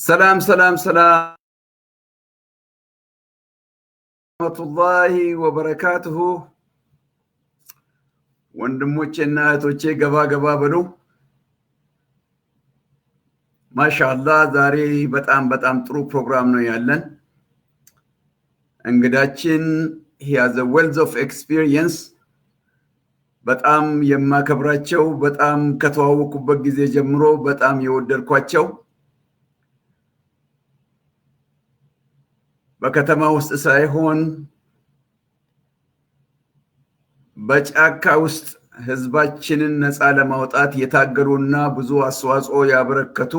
ሰላም ወራህመቱላሂ ወበረካቱሁ። ወንድሞቼና እህቶቼ ገባ በሉ። ማሻአላህ ዛሬ በጣም ጥሩ ፕሮግራም ነው ያለን። እንግዳችን he has a wealth of experience። በጣም የማከብራቸው በጣም ከተዋወቁበት ጊዜ ጀምሮ በጣም የወደድኳቸው በከተማ ውስጥ ሳይሆን በጫካ ውስጥ ህዝባችንን ነፃ ለማውጣት የታገሉና ብዙ አስተዋጽኦ ያበረከቱ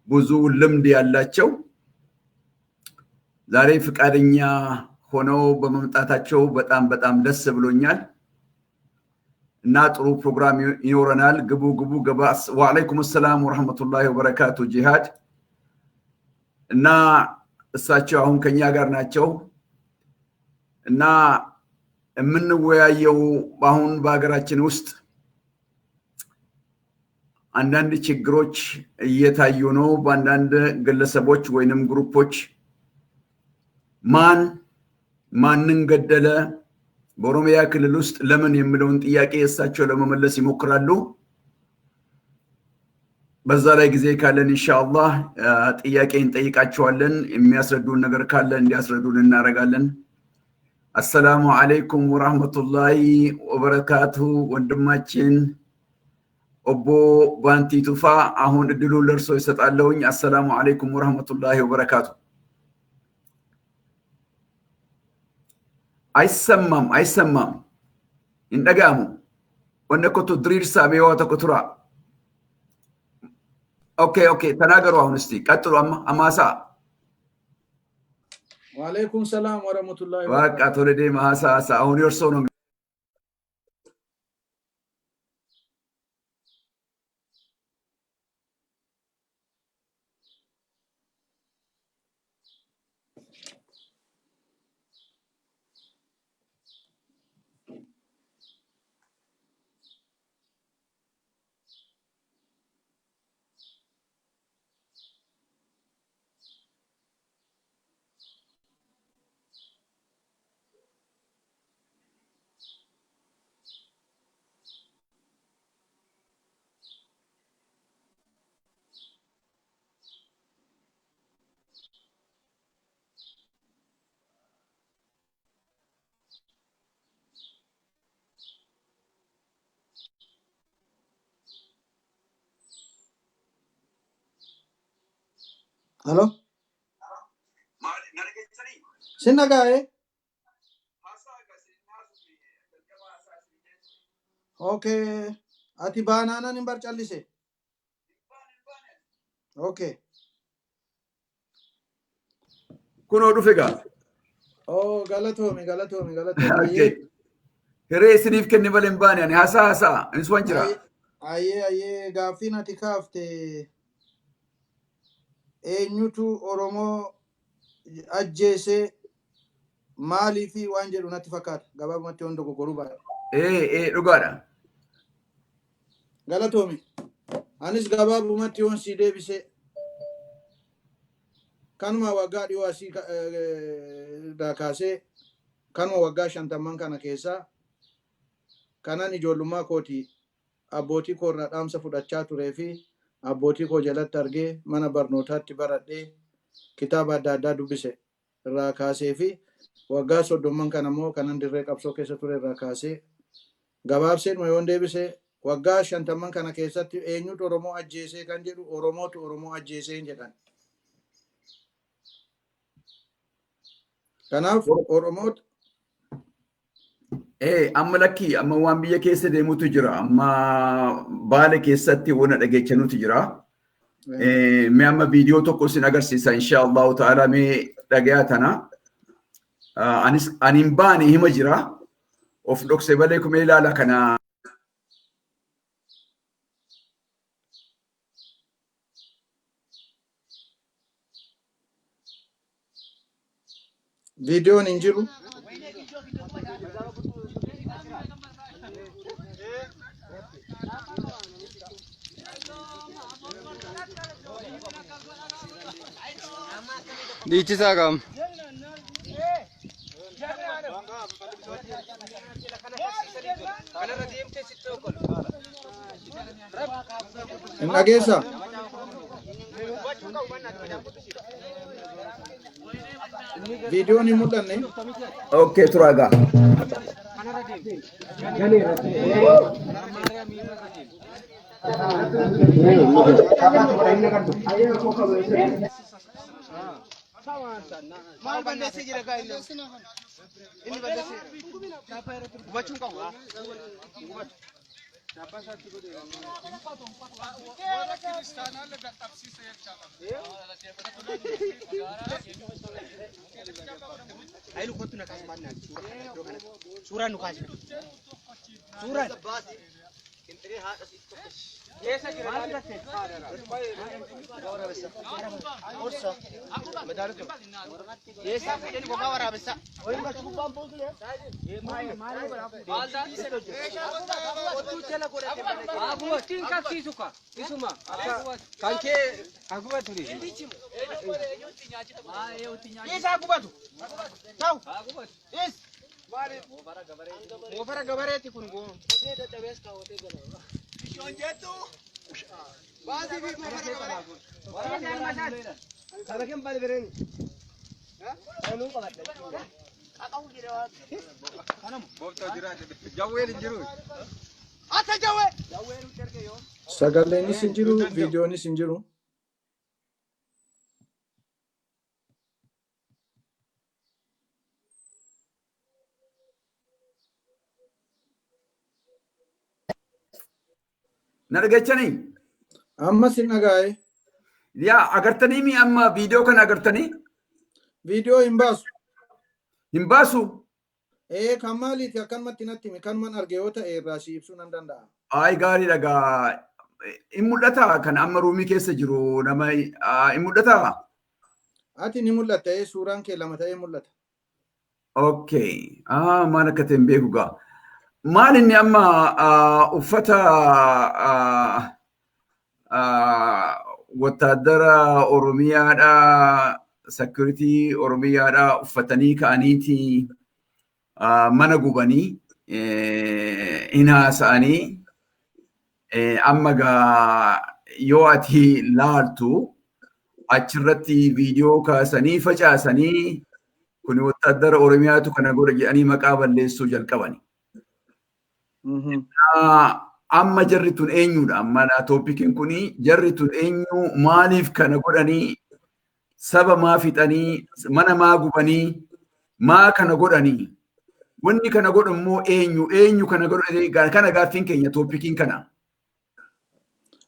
ብዙ ልምድ ያላቸው ዛሬ ፍቃደኛ ሆነው በመምጣታቸው በጣም ደስ ብሎኛል እና ጥሩ ፕሮግራም ይኖረናል። ግቡ ገባ። ወአለይኩም ሰላም ወራህመቱላሂ ወበረካቱ። ጂሃድ እና እሳቸው አሁን ከኛ ጋር ናቸው እና የምንወያየው አሁን በሀገራችን ውስጥ አንዳንድ ችግሮች እየታዩ ነው። በአንዳንድ ግለሰቦች ወይንም ግሩፖች ማንን ገደለ፣ በኦሮሚያ ክልል ውስጥ ለምን የሚለውን ጥያቄ እሳቸው ለመመለስ ይሞክራሉ። በዛ ላይ ጊዜ ካለን ኢንሻአላህ ጥያቄ እንጠይቃቸዋለን። የሚያስረዱን ነገር ካለ እንዲያስረዱን እናደርጋለን። አሰላሙ አለይኩም ወራህመቱላሂ ወበረካቱ። ወንድማችን ኦቦ ባንቲ ቱፋ አሁን እድሉን ለርሶ ይሰጣለሁኝ። አሰላሙ አለይኩም ወራህመቱላሂ ወበረካቱ። አይሰማም እንደጋሙ ወነኮቱ ድሪርሳ በህይወተ ኩቱራ ኦኬ ተናገሩ። አሁን እስቲ ቀጥሉ። አማሳ ወአለይኩም ሰላም ወራህመቱላሂ በቃ ተወለደ ማሳ አሁን የርሶ ነው። Hello? Sinagaye? Okay. Ati banana nimbar challise? Okay. kuno dufega Oh, galatomi. okay here sinif kenni balen bani ani hasa inswanjira Aye, gaaffiin ati kaafte eenyutu Oromoo ajjeesee maalii fi waan jedhu natti fakkaata. Gabaabumatti waan dogoggoruu baay'ee. dhugaadha. Galatoomi. Anis gabaabumatti waan si deebisee kanuma waggaa dhiyoo asii kaasee kanuma waggaa 50 kana keessaa kanan ijoollummaa kooti abbootii koo irraa dhaamsa fudhachaa turee fi abbootii koo jalatti argee mana barnootaatti baradhee kitaaba adda addaa dubbise irraa kaasee fi waggaa 30 kana immoo kanan dirree qabsoo keessa ture irraa kaasee gabaabseen yoon deebise waggaa 50 kana keessatti eenyutu Oromoo ajjeesee kan jedhu Oromootu Oromoo ajjeesee jedhan. Kanaaf Oromoota amma lakki amma waan biyya keessa deemutu jira. Amma baale keessatti waan dhageechanutu jira. Mee amma viidiyoo tokko sin agarsiisa inshallah ta'ala. Mee dhagaya tana anin baane hima jira. Of dhokse balee kuma ilaala kana. Videoon hin jiru. Diichisaa qaba. Dhageessa. Viidiyoon hin mul'anne. Okay, tura egaa. Sagaleenis hin jiru, viidiyoonis hin jiru. Na dhaggeeffachanii? Ammas hin dhagaa'e. Yaa agartanii mi amma viidiyoo kana agartanii? Viidiyoo hin baasu. Hin baasu? Kan maaliiti akkanumatti natti himi kanuman arge yoo ta'e irraa si ibsuu nan danda'a. Ay gaarii dhagaa. In mul'ata kan amma ruumii keessa jiru nama in mul'ata? Ati ni mul'ata suuraan kee lama ta'ee mul'ata. Okay. Maal akka ta'e hin beeku gaa. Maal inni amma uffata wattaadara Oromiyaadha, security Oromiyaadha uffatanii ka'aniiti mana gubanii hin haasa'anii amma gaa yoo ati laaltu achirratti viidiyoo kaasanii facaasanii kun wattaadara Oromiyaatu kana godha jedhanii maqaa balleessuu jalqabani. Amma jarri tun eenyudha? Amma toopikiin kuni jarri tun eenyu? Maaliif kana godhanii? Saba maa fixanii? Mana maa gubanii? Maa kana godhanii? Wanni kana godhu immoo eenyu? Eenyu kana godhanii? Kana gaaffiin keenya toopikiin kana.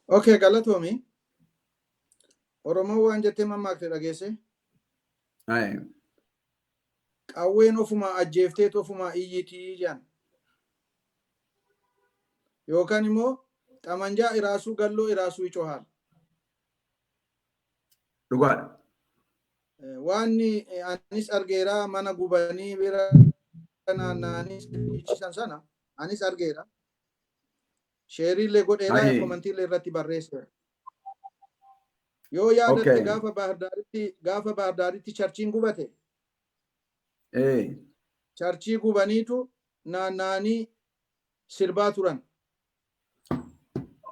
Okay, galatoomi. Oromoo waan jettee mammaakte dhageesse? Qawween ofuma ajjeefteet ofuma iyyitii jedhan. Yookaan immoo xamanjaa iraasuu galloo iraasuu icohaal. Dhugaadha. Waanni anis argeera mana gubanii bira naanna'anii iccisan sana anis argeera. Sheeriillee godheera komantiillee irratti barreesseera. Yoo yaadatte gaafa Baahirdaaritti charchiin gubate. Charchii gubaniitu naanna'anii sirbaa turan.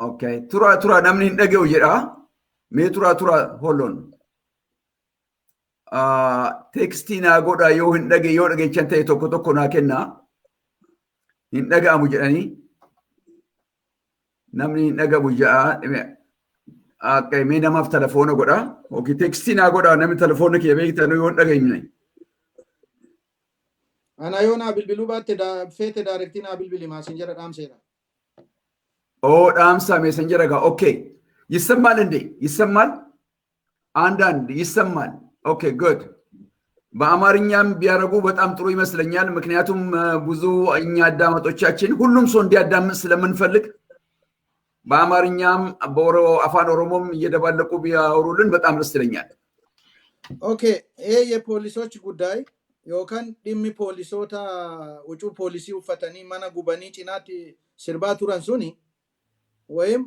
Okay. Tura namni hin dhaga'u jedha. Mee tura holloon. Tekstii naa godha yoo hin dhage yoo dhageechan ta'e tokko naa kenna. Hin dhaga'amu jedhanii. Namni hin dhagamu jedha. Mee namaaf telefoona godha. Okay. Tekstii naa godha namni telefoona kee beektan yoo hin dhageenye. Ana yoo naa bilbiluu baatte feete daarektii naa bilbili maasinjara dhaamseera. ዳምሳ ሜሰንጀር ጋ ኦኬ ይሰማል እንዴ? ይሰማል? አንዳንድ ይሰማል። ኦኬ ጉድ። በአማርኛም ቢያረጉ በጣም ጥሩ ይመስለኛል። ምክንያቱም ብዙ እኛ አዳማጮቻችን ሁሉም ሰው እንዲያዳምጥ ስለምንፈልግ በአማርኛም አፋን ኦሮሞም እየደባለቁ ቢያወሩልን በጣም ደስ ይለኛል። ኦኬ ይሄ የፖሊሶች ጉዳይ ዮካን ዲሚ ፖሊሶታ ውጩ ፖሊሲ ውፈተኒ ማና ጉበኒ ጭናት ሲርባ ቱረን ሱኒ ወይም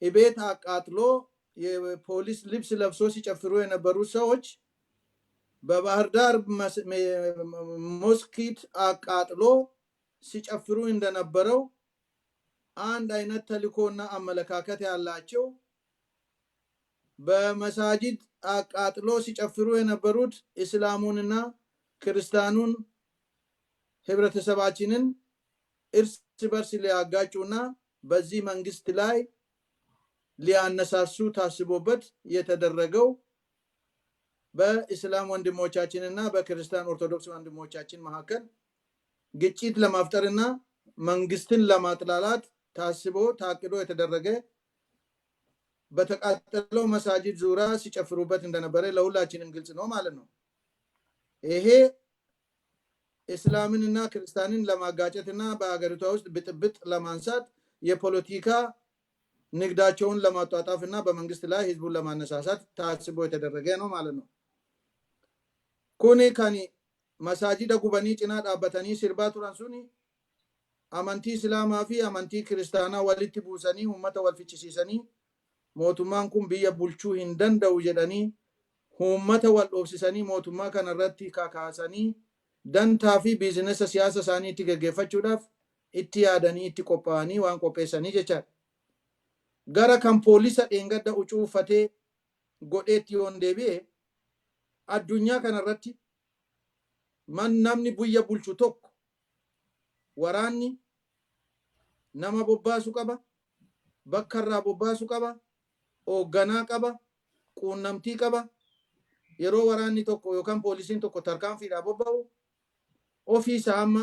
የቤት አቃጥሎ የፖሊስ ልብስ ለብሶ ሲጨፍሩ የነበሩ ሰዎች በባህር ዳር ሞስኪት አቃጥሎ ሲጨፍሩ እንደነበረው አንድ አይነት ተልእኮና አመለካከት ያላቸው በመሳጅድ አቃጥሎ ሲጨፍሩ የነበሩት እስላሙንና ክርስቲያኑን ህብረተሰባችንን እርስ በርስ ሊያጋጩና በዚህ መንግስት ላይ ሊያነሳሱ ታስቦበት የተደረገው በእስላም ወንድሞቻችንና በክርስቲያን ኦርቶዶክስ ወንድሞቻችን መካከል ግጭት ለማፍጠርና መንግስትን ለማጥላላት ታስቦ ታቅዶ የተደረገ በተቃጠለው መሳጅድ ዙሪያ ሲጨፍሩበት እንደነበረ ለሁላችንም ግልጽ ነው ማለት ነው። ይሄ እስላምንና ክርስቲያንን ለማጋጨትና በአገሪቷ ውስጥ ብጥብጥ ለማንሳት የፖለቲካ ንግዳቸውን ለማጧጣፍና በመንግስት ላይ ህዝቡን ለማነሳሳት ታስቦ የተደረገ ነው ማለት ነው። ኩኒ ካኒ መሳጅደ ጉበኒ ጭና ዳበተኒ ሲርባ ቱራን ሱኒ አመንቲ እስላማ ፊ አመንቲ ክርስቲያና ወሊት ቡሰኒ ኡመተ ወልፊችሲሰኒ ሞቱማን ኩን ብየ ቡልቹ ሂንደንደው ጀደኒ ኡመተ ወልኦብሲሰኒ ሞቱማ ከነረቲ ካካሰኒ ደንታ ፊ ቢዝነስ ሲያሰ ሳኒ itti geggeeffachuudhaaf itti yaadanii itti qophaa'anii waan qopheessanii jechaadha. Gara kan poolisa dheengadda ucuu uffatee godheetti yoon deebi'e addunyaa kanarratti namni biyya bulchu tokko waraanni nama bobbaasu qaba, bakka irraa bobbaasu qaba, hoogganaa qaba, quunnamtii qaba. Yeroo waraanni tokko yookaan poolisiin tokko tarkaanfiidhaa bobba'u ofii isaa amma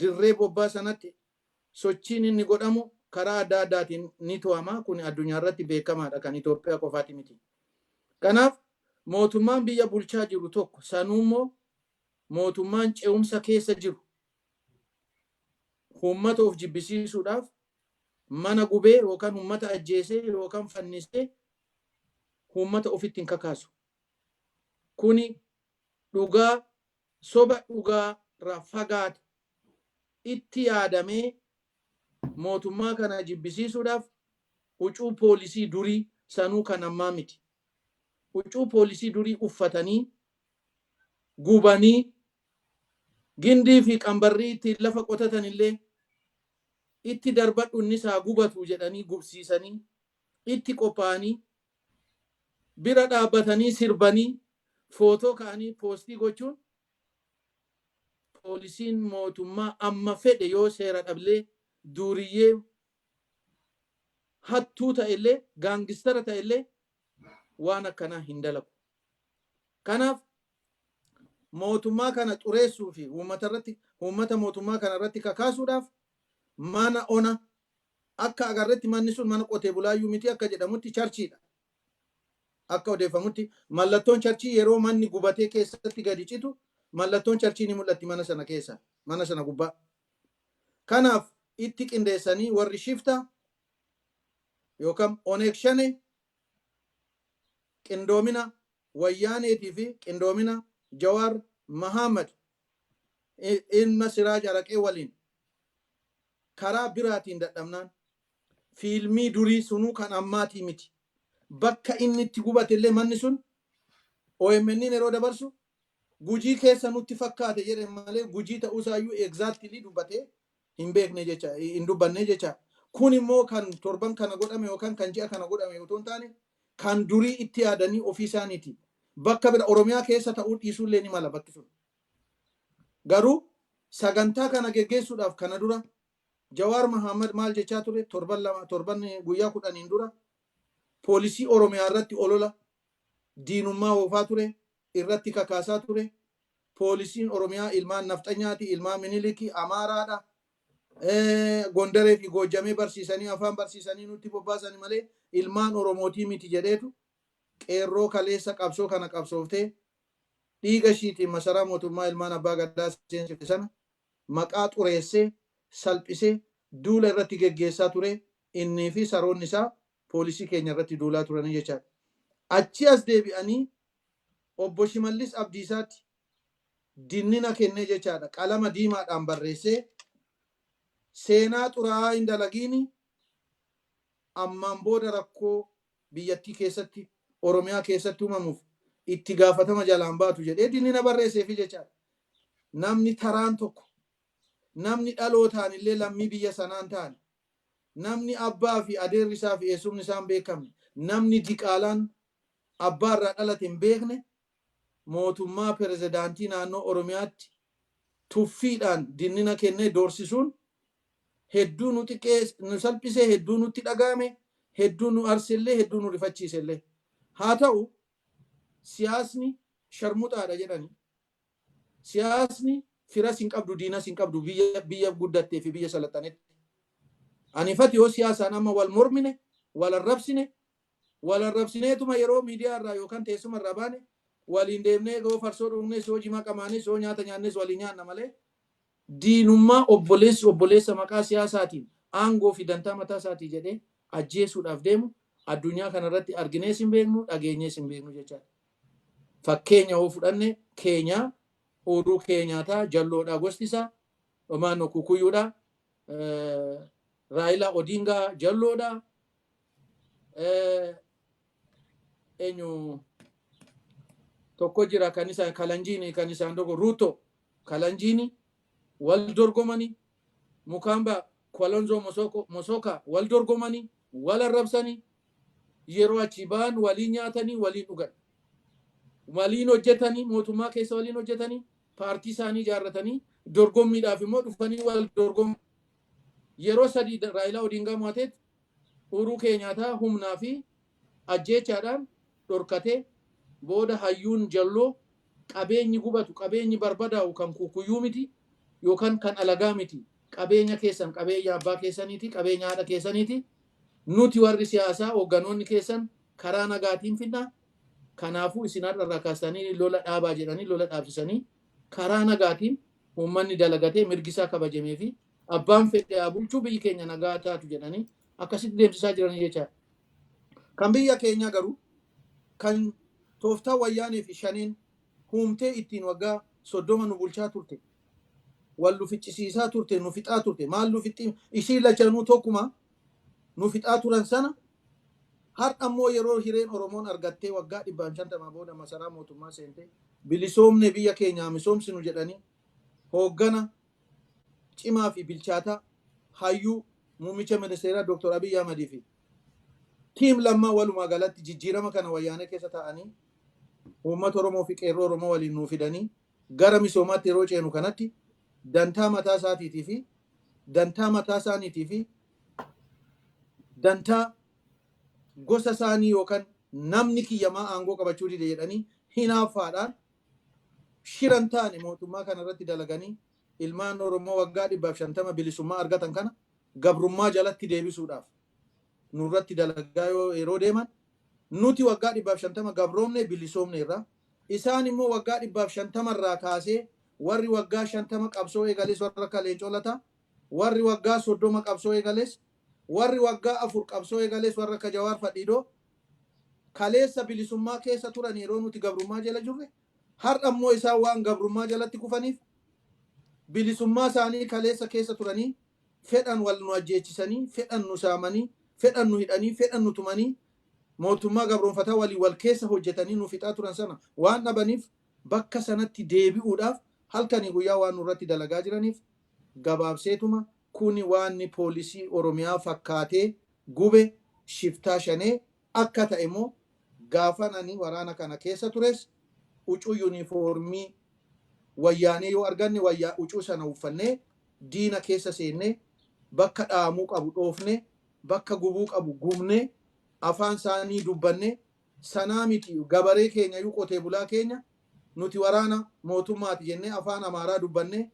dirree bobbaa sanatti sochiin inni godhamu karaa adda addaatiin ni to'ama. Kun addunyaa irratti beekamaadha, kan Itoophiyaa qofaati miti. Kanaaf mootummaan biyya bulchaa jiru tokko sanuummoo mootummaan ce'umsa keessa jiru uummata of jibbisiisuudhaaf mana gubee yookaan uummata ajjeesee yookaan fannisee uummata ofitti hin kakaasu. Kuni dhugaa soba dhugaa fagaatu itti yaadamee mootummaa kana jibbisiisuudhaaf huccuu poolisii durii sanuu kan ammaa miti. Huccuu poolisii durii uffatanii gubanii gindii fi qambarrii itti lafa qotatan illee itti darbadhu inni isaa gubatu jedhanii gubsiisanii itti qophaa'anii bira dhaabbatanii sirbanii footoo ka'anii poostii gochuun poolisiin mootummaa amma fedhe yoo seera dhablee duuriyyee hattuu ta'ellee gaangistara ta'ellee waan akkanaa hin dalagu. Kanaaf mootummaa kana xureessuu fi uummata mootummaa kana irratti kakaasuudhaaf mana ona akka agarretti manni sun mana qotee bulaayyuu miti akka jedhamutti charchiidha. Akka odeeffamutti mallattoon charchii yeroo manni gubatee keessatti gadi citu mallattoon charchii ni mul'atti mana sana keessa, mana sana gubbaa. Kanaaf itti qindeessanii warri shifta yookaan oneekshane qindoomina wayyaaneetii fi qindoomina Jawaar Mahammad ilma Siraaj Araqee waliin karaa biraatiin dadhabnaan fiilmii durii sunuu kan ammaatii miti. Bakka inni itti gubatellee manni sun OMN yeroo dabarsu gujii keessa nutti fakkaate jedhe malee gujii ta'uusaayyuu exactly dubbatee hin beekne jecha hin dubbanne jecha. Kun immoo kan torban kana godhame yookaan kan ji'a kana godhame yoo taane kan durii itti yaadanii ofii isaaniiti. Bakka bira Oromiyaa keessa ta'uu dhiisuullee ni mala bakki sun. Garuu sagantaa kana geggeessuudhaaf kana dura Jawaar Mahammad maal jechaa ture torban guyyaa 10 dura poolisii Oromiyaa irratti olola diinummaa oofaa ture, irratti kakaasaa ture. Poolisiin Oromiyaa ilmaan nafxanyaati, ilmaan Miniliki, Amaaraadha. Gondaree fi Goojjamee barsiisanii afaan barsiisanii nutti bobbaasanii malee ilmaan Oromootii miti jedheetu qeerroo kaleessa qabsoo kana qabsooftee dhiiga ishiitiin masaraa mootummaa ilmaan abbaa gadaa seensifte sana maqaa xureessee salphisee duula irratti geggeessaa ture. Innii fi saroonni isaa poolisii keenya irratti duulaa turanii jechaadha. Achi as deebi'anii obbo Shimallis Abdiisaatti dinnina kennee jechaadha. Qalama diimaadhaan barreessee seenaa xuraa'aa hin dalagiini ammaan booda rakkoo biyyattii keessatti Oromiyaa keessatti uumamuuf itti gaafatama jalaan baatu jedhee diinina barreesseefi jecha namni taraan tokko namni dhalootaan illee lammii biyya sanaan ta'an namni abbaa fi adeerri isaa fi eessumni isaan beekamne namni diqaalaan abbaa irraa dhalate hin beekne mootummaa pirezidaantii naannoo Oromiyaatti tuffiidhaan dinnina kennee doorsisuun hedduu nu salphisee hedduu nutti dhagahame hedduu nu arsillee hedduu nu rifachiisellee haa ta'u siyaasni sharmuxaadha jedhani siyaasni firas hin qabdu diinas hin qabdu biyya guddattee fi biyya salaxanetti anifati yoo siyaasaan amma wal mormine wal arrabsineetuma yeroo miidiyaa irraa yookaan teessuma irraa baane waliin deemnee goo farsoo dhugnee soo jimaa qamaanee soo nyaata nyaannes waliin nyaanna malee diinummaa obboleessa maqaa siyaasaatiin aangoo fi dantaa mataa isaatii jedhee ajjeesuudhaaf deemu addunyaa kanarratti arginees hin beeknu dhageenyees hin beeknu jechaadha. Fakkeenya hoo fudhanne Keenyaa Uhuru Keenyaataa jalloodhaa gosti isaa Omaano Kukuyyuudhaa Raayilaa Odingaa jalloodhaa eenyu tokko jira kan isaan Kalanjiini kan isaan tokko Ruuto Kalanjiini wal dorgomanii Mukamba Kalonzo Musyoka wal dorgomanii wal arrabsanii yeroo achi ba'an waliin nyaatanii waliin dhugan waliin hojjetanii mootummaa keessa waliin hojjetanii paartii isaanii ijaarratanii dorgommiidhaaf immoo dhufanii wal dorgomu yeroo sadii Raayilaa Odingaa moo'ateet Uhuru Keenyaataa humnaa fi ajjeechaadhaan dhorkatee booda hayyuun jalloo qabeenyi gubatu qabeenyi barbadaa'u kan Kukuyyuu miti yookaan kan alagaa miti qabeenya keessan qabeenya abbaa keessaniiti qabeenya haadha keessaniiti nuti warri siyaasaa hoogganoonni keessan karaa nagaatiin fidna kanaafuu isin har'a kaastanii lola dhaabaa jedhanii lola dhaabsisanii karaa nagaatiin uummanni dalagatee mirgisaa kabajamee fi abbaan fedhe bulchuu biyyi keenya nagaa taatu jedhanii akkasitti deemsisaa jiranii jechaadha. Kan biyya keenya garuu kan tooftaa wayyaanii fi shaniin humtee ittiin waggaa 30 nu bulchaa turte wal nu ficcisiisaa turte nu fixaa turte maal nu fixii ishii lachanuu tokkuma nu fixaa turan sana har'a ammoo yeroo hireen Oromoon argattee waggaa 150 booda masaraa mootummaa seentee bilisoomne biyya keenyaa misoomsinu jedhanii hooggana cimaa fi bilchaataa hayyuu muummicha ministeeraa Dr. Abiy Ahmed fi tiim lammaa walumaa galatti jijjiirama kana wayyaanee keessa ta'anii uummata Oromoo fi qeerroo Oromoo waliin nuu fidanii gara misoomaatti yeroo ceenu kanatti dantaa mataa isaaniitii fi dantaa mataa isaaniitii fi dantaa gosa isaanii yookaan namni kiyyamaa aangoo qabachuu dide jedhanii hinaaffaadhaan shiran taane mootummaa kanarratti dalaganii ilmaan Oromoo waggaa 150 bilisummaa argatan kana gabrummaa jalatti deebisuudhaaf nurratti dalagaa yeroo deeman nuti waggaa 150 gabroomne bilisoomne irraa isaan immoo waggaa 150 irraa kaasee warri waggaa 50 qabsoo eegales warra akka Leencoo Lataa warri waggaa 30 qabsoo eegales warri waggaa 4 qabsoo eegales warra akka Jawaar Fadhiidoo kaleessa bilisummaa keessa turan yeroo nuti gabrummaa jala jirre har'a immoo isaan waan gabrummaa jalatti kufaniif bilisummaa isaanii kaleessa keessa turanii fedhan wal nu ajjeechisanii fedhan nu saamanii fedhan nu hidhanii fedhan nu tumanii mootummaa gabroonfataa waliin wal keessa hojjetanii nu fixaa turan sana waan dhabaniif bakka sanatti deebi'uudhaaf halkanii guyyaa waan nurratti dalagaa jiraniif gabaabseetuma kuni waan poolisii Oromiyaa fakkaatee gube shiftaa shanee akka ta'e immoo gaafananii waraana kana keessa tures ucuu yuunifoormii wayyaanee yoo arganne wayyaa ucuu sana uffannee diina keessa seennee bakka dhaamuu qabu dhoofne bakka gubuu qabu gubne afaan isaanii dubbanne sanaa miti gabaree keenya yu qotee bulaa keenya nuti waraana mootummaati jennee afaan Amaaraa dubbanne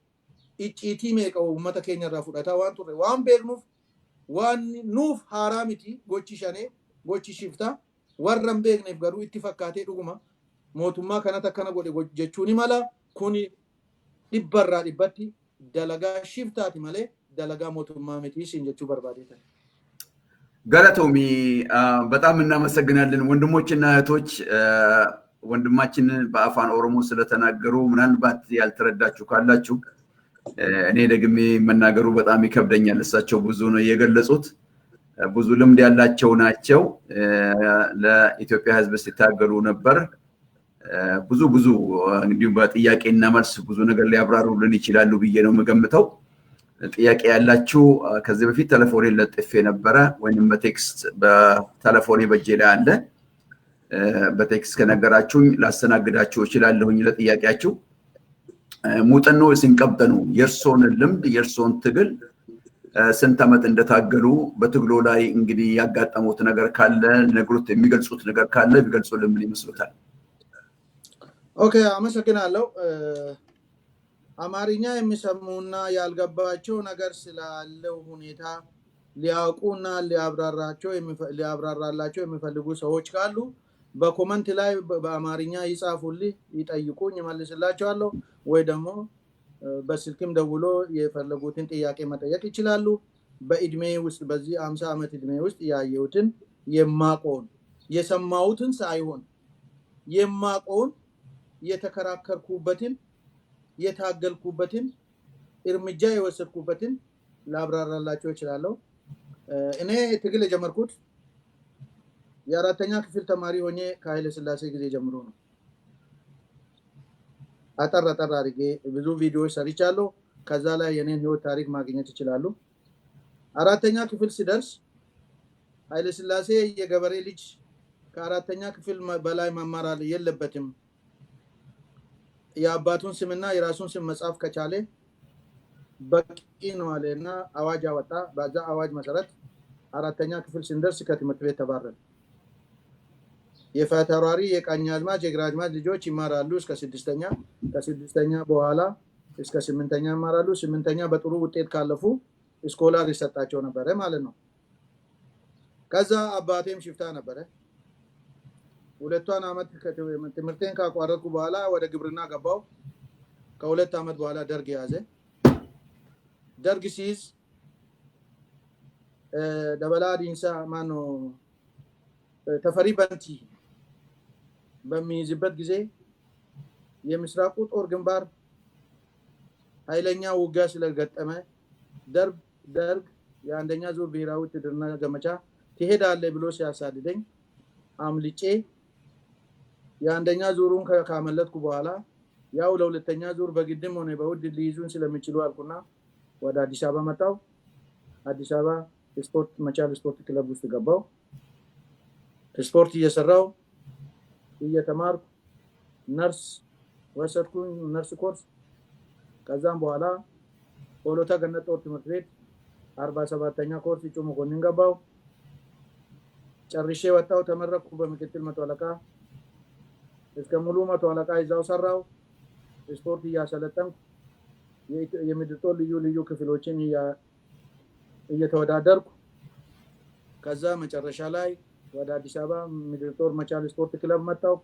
icciitii meeqa uummata keenya irraa fudhataa waan turre waan beeknuuf waan nuuf haaraa miti gochi shanee gochi shiftaa warra hin beekneef garuu itti fakkaatee dhuguma mootummaa kanatti akkana godhe jechuun mala kuni 100% dalagaa shiftaati malee dalagaa mootummaa miti siin jechuu barbaadeetan ገለቶሚ በጣም እናመሰግናለን ወንድሞችና እህቶች ወንድማችንን በአፋን ኦሮሞ ስለተናገሩ ምናልባት ያልተረዳችሁ ካላችሁ እኔ ደግሜ መናገሩ በጣም ይከብደኛል እሳቸው ብዙ ነው የገለጹት ብዙ ልምድ ያላቸው ናቸው ለኢትዮጵያ ሕዝብ ሲታገሉ ነበር ብዙ እንግዲህ በጥያቄና መልስ ብዙ ነገር ሊያብራሩልን ይችላሉ ብዬ ነው የምገምተው። ጥያቄ ያላችሁ ከዚህ በፊት ቴሌፎኔን ለጥፌ ነበረ ወይንም በቴክስት በቴሌፎኔ በእጄ ላይ አለ። በቴክስት ከነገራችሁኝ ላስተናግዳችሁ እችላለሁኝ ለጥያቄያችሁ። ሙጥኖ ሲንቀብጠኑ የእርሶን ልምድ የእርሶን ትግል ስንት ዓመት እንደታገሉ በትግሉ ላይ እንግዲህ ያጋጠሙት ነገር ካለ ነግሩት፣ የሚገልጹት ነገር ካለ ቢገልጹልን ምን ይመስሉታል? ኦኬ፣ አመሰግናለሁ። አማርኛ የሚሰሙና ያልገባቸው ነገር ስላለው ሁኔታ ሊያውቁና ሊያብራራላቸው የሚፈልጉ ሰዎች ካሉ በኮመንት ላይ በአማርኛ ይጻፉልኝ፣ ይጠይቁኝ፣ እመልስላቸዋለሁ። ወይ ደግሞ በስልክም ደውሎ የፈለጉትን ጥያቄ መጠየቅ ይችላሉ። በእድሜ ውስጥ በዚህ 50 ዓመት እድሜ ውስጥ ያየሁትን የማቆን የሰማሁትን ሳይሆን የማቆን የተከራከርኩበትን የታገልኩበትን እርምጃ የወሰድኩበትን ላብራራላቸው ይችላለሁ። እኔ ትግል የጀመርኩት የአራተኛ ክፍል ተማሪ ሆኜ ከኃይለ ሥላሴ ጊዜ ጀምሮ ነው። አጠር አድርጌ ብዙ ቪዲዮዎች ሰርቻለሁ። ከዛ ላይ የኔን ህይወት ታሪክ ማግኘት ይችላሉ። አራተኛ ክፍል ሲደርስ ኃይለ ሥላሴ የገበሬ ልጅ ከአራተኛ ክፍል በላይ መማር የለበትም፣ የአባቱን ስምና የራሱን ስም መጻፍ ከቻለ በቂ ነው አለና አዋጅ አወጣ። በዛ አዋጅ መሰረት አራተኛ ክፍል ስንደርስ ከትምህርት ቤት ተባረርን። የፈተሯሪ የቀኛዝማች የግራዝማች ልጆች ይማራሉ እስከ 6ኛ፣ ከ6ኛ በኋላ እስከ 8ኛ ይማራሉ። 8ኛ በጥሩ ውጤት ካለፉ ስኮላር ይሰጣቸው ነበረ ማለት ነው። ከዛ አባቴም ሽፍታ ነበረ። 2 ዓመት ትምህርቴን ካቋረጥኩ በኋላ ወደ ግብርና ገባው። ከ2 ዓመት በኋላ ደርግ ያዘ። ደርግ ሲይዝ ደበላ ዲንሳ ማኖ ተፈሪ በንቲ በሚይዝበት ጊዜ የምስራቁ ጦር ግንባር ኃይለኛ ውጊያ ስለገጠመ ደርግ የአንደኛ ዙር ብሔራዊ ውትድርና ዘመቻ ትሄዳለህ ብሎ ሲያሳድደኝ አምልጬ የአንደኛ ዙሩን ካመለጥኩ በኋላ ያው ለሁለተኛ ዙር በግድም ሆነ በውድ ሊይዙን ስለሚችሉ አልኩና ወደ አዲስ አበባ መጣሁ። አዲስ አበባ ስፖርት መቻል ስፖርት ክለብ ውስጥ ገባሁ። ስፖርት እየሰራው እየተማርኩ ነርስ ወሰድኩኝ፣ ነርስ ኮርስ። ከዛም በኋላ ሆሎታ ገነት ጦር ትምህርት ቤት 47ኛ ኮርስ እጩ መኮንን ገባሁ። ጨርሼ ወጣሁ፣ ተመረቅኩ። በምክትል መቶ አለቃ እስከ ሙሉ መቶ አለቃ ይዛው ሰራው። ስፖርት እያሰለጠንኩ የምድር ጦር ልዩ ክፍሎችን እየተወዳደርኩ ከዛ መጨረሻ ላይ ወደ አዲስ አበባ ምድር ጦር መቻል ስፖርት ክለብ መጣሁ።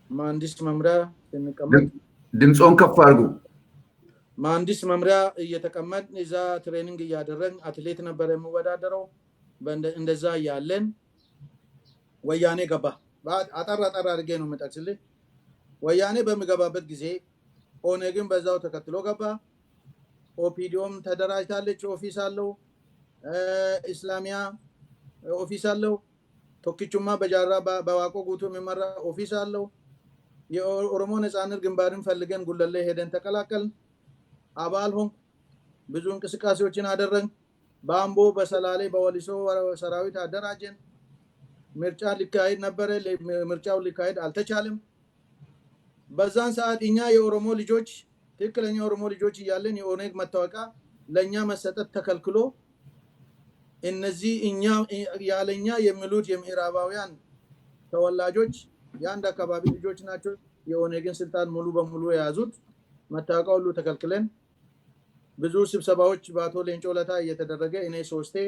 መሀንዲስ መምሪያ ስንቀመጥ ድምጾን ከፍ አድርጉ። መሀንዲስ መምሪያ እየተቀመጥ እዛ ትሬኒንግ እያደረግን አትሌት ነበር የምወዳደረው። እንደዛ ያለን ወያኔ ገባ። አጠር አድርጌ ነው የምጠቅስልህ። ወያኔ በሚገባበት ጊዜ ኦነግን በዛው ተከትሎ ገባ። ኦፒዲዮም ተደራጅታለች፣ ኦፊስ አለው። ኢስላሚያ ኦፊስ አለው። ቶኪቹማ በጃራ በዋቆ ጉቱ የሚመራ ኦፊስ አለው። የኦሮሞ ነጻነት ግንባርን ፈልገን ጉለሌ ሄደን ተቀላቀልን። አባል ሆንኩ። ብዙ እንቅስቃሴዎችን አደረግን። በአምቦ በሰላሌ በወሊሶ ሰራዊት አደራጀን። ምርጫ ሊካሄድ ነበረ። ምርጫው ሊካሄድ አልተቻለም። በዛን ሰዓት እኛ የኦሮሞ ልጆች ትክክለኛ የኦሮሞ ልጆች እያለን የኦነግ መታወቂያ ለእኛ መሰጠት ተከልክሎ እነዚህ እኛ ያለኛ የሚሉት የምዕራባውያን ተወላጆች የአንድ አካባቢ ልጆች ናቸው የኦነግን ስልጣን ሙሉ በሙሉ የያዙት። መታወቂያ ሁሉ ተከልክለን ብዙ ስብሰባዎች በአቶ ሌንጮ ለታ እየተደረገ እኔ 3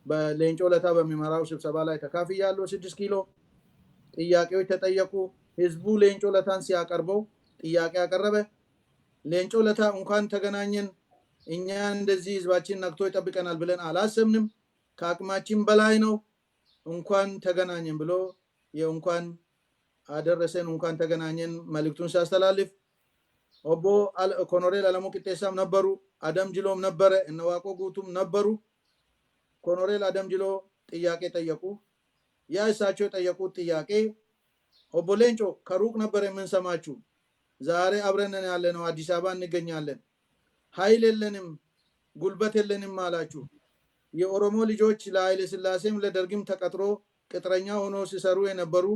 በሌንጮ ለታ በሚመራው ስብሰባ ላይ ተካፍያለሁ። 6 ኪሎ ጥያቄዎች ተጠየቁ። ህዝቡ ሌንጮ ለታን ሲያቀርበው ጥያቄ ያቀረበ ሌንጮ ለታ እንኳን ተገናኘን፣ እኛ እንደዚህ ህዝባችን ነክቶ ይጠብቀናል ብለን አላሰብንም፣ ከአቅማችን በላይ ነው፣ እንኳን ተገናኘን ብሎ የእንኳን አደረሰን እንኳን ተገናኘን መልእክቱን ሲያስተላልፍ ኦቦ ኮሎኔል አለሙ ቂጤሳም ነበሩ፣ አደም ጅሎም ነበረ፣ እነዋቆ ጉቱም ነበሩ። ኮሎኔል አደም ጅሎ ጥያቄ ጠየቁ። ያ እሳቸው የጠየቁት ጥያቄ ኦቦሌንጮ ከሩቅ ነበር የምንሰማችሁ ዛሬ አብረን ያለነው አዲስ አበባ እንገኛለን ኃይል የለንም ጉልበት የለንም አላችሁ የኦሮሞ ልጆች ለኃይለ ሥላሴም ለደርግም ተቀጥሮ ቅጥረኛ ሆኖ ሲሰሩ የነበሩ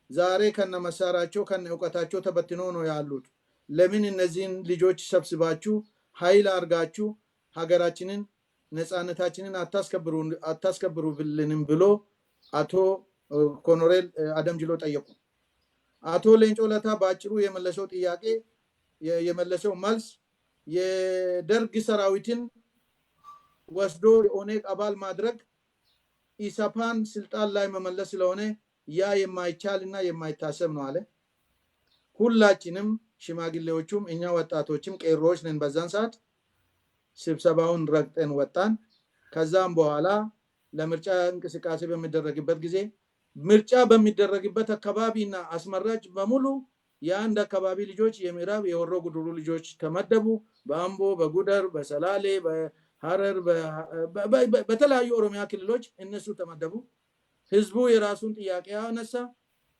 ዛሬ ከነ መሳሪያቸው ከነ ዕውቀታቸው ተበትኖ ነው ያሉት ለምን እነዚህን ልጆች ሰብስባችሁ ኃይል አርጋችሁ ሀገራችንን ነፃነታችንን አታስከብሩልንም ብሎ አቶ ኮሎኔል አደም ጅሎ ጠየቁ አቶ ሌንጮ ለታ ባጭሩ የመለሰው ጥያቄ የመለሰው መልስ የደርግ ሰራዊትን ወስዶ የኦኔግ አባል ማድረግ ኢሰፓን ስልጣን ላይ መመለስ ስለሆነ ያ የማይቻልና የማይታሰብ ነው አለ ሁላችንም ሽማግሌዎቹም እኛ ወጣቶችም ቄሮች ነን በዛን ሰዓት ስብሰባውን ረግጠን ወጣን ከዛም በኋላ ለምርጫ እንቅስቃሴ በሚደረግበት ጊዜ ምርጫ በሚደረግበት አካባቢና አስመራጭ በሙሉ የአንድ አካባቢ ልጆች የምዕራብ የወሮ ጉድሩ ልጆች ተመደቡ በአምቦ በጉደር በሰላሌ በሐረር በተለያዩ ኦሮሚያ ክልሎች እነሱ ተመደቡ ህዝቡ የራሱን ጥያቄ አነሳ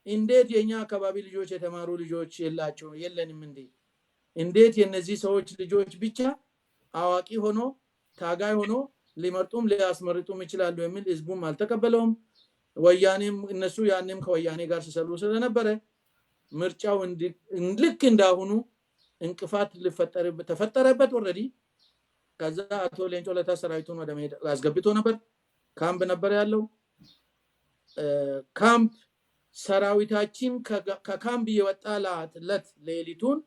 እንዴት የኛ አካባቢ ልጆች የተማሩ ልጆች የለንም እንዴት የነዚህ ሰዎች ልጆች ብቻ አዋቂ ሆኖ ታጋይ ሆኖ ሊመርጡም ሊያስመርጡም ይችላሉ የሚል ህዝቡም አልተቀበለውም ወያኔም እነሱ ያኔም ከወያኔ ጋር ሲሰሩ ስለነበረ ምርጫው ልክ እንዳሁኑ እንቅፋት ተፈጠረበት ኦሬዲ ከዛ አቶ ሌንጮ ለታ ሰራዊቱን ወደ ሜዳ አስገብቶ ነበር ካምፕ ነበር ያለው ካምፕ ሰራዊታችን ከካምፕ የወጣ ለት ሌሊቱን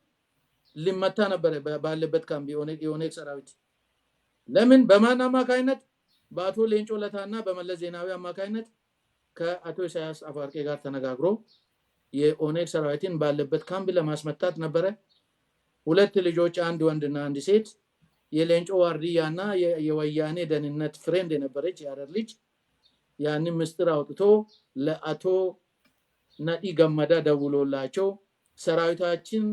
ሊመታ ነበር ባለበት ካምፕ የኦኔግ ሰራዊት ለምን በማን አማካይነት በአቶ ሌንጮ ለታና በመለስ ዜናዊ አማካይነት ከአቶ ኢሳያስ አፈወርቂ ጋር ተነጋግሮ የኦኔግ ሰራዊትን ባለበት ካምፕ ለማስመታት ነበረ ሁለት ልጆች አንድ ወንድና አንድ ሴት የሌንጮ ዋርዲያና የወያኔ ደህንነት ፍሬንድ የነበረች ያረር ልጅ ያንን ምስጥር አውጥቶ ለአቶ ነዲ ገመዳ ደውሎላቸው ሰራዊታችን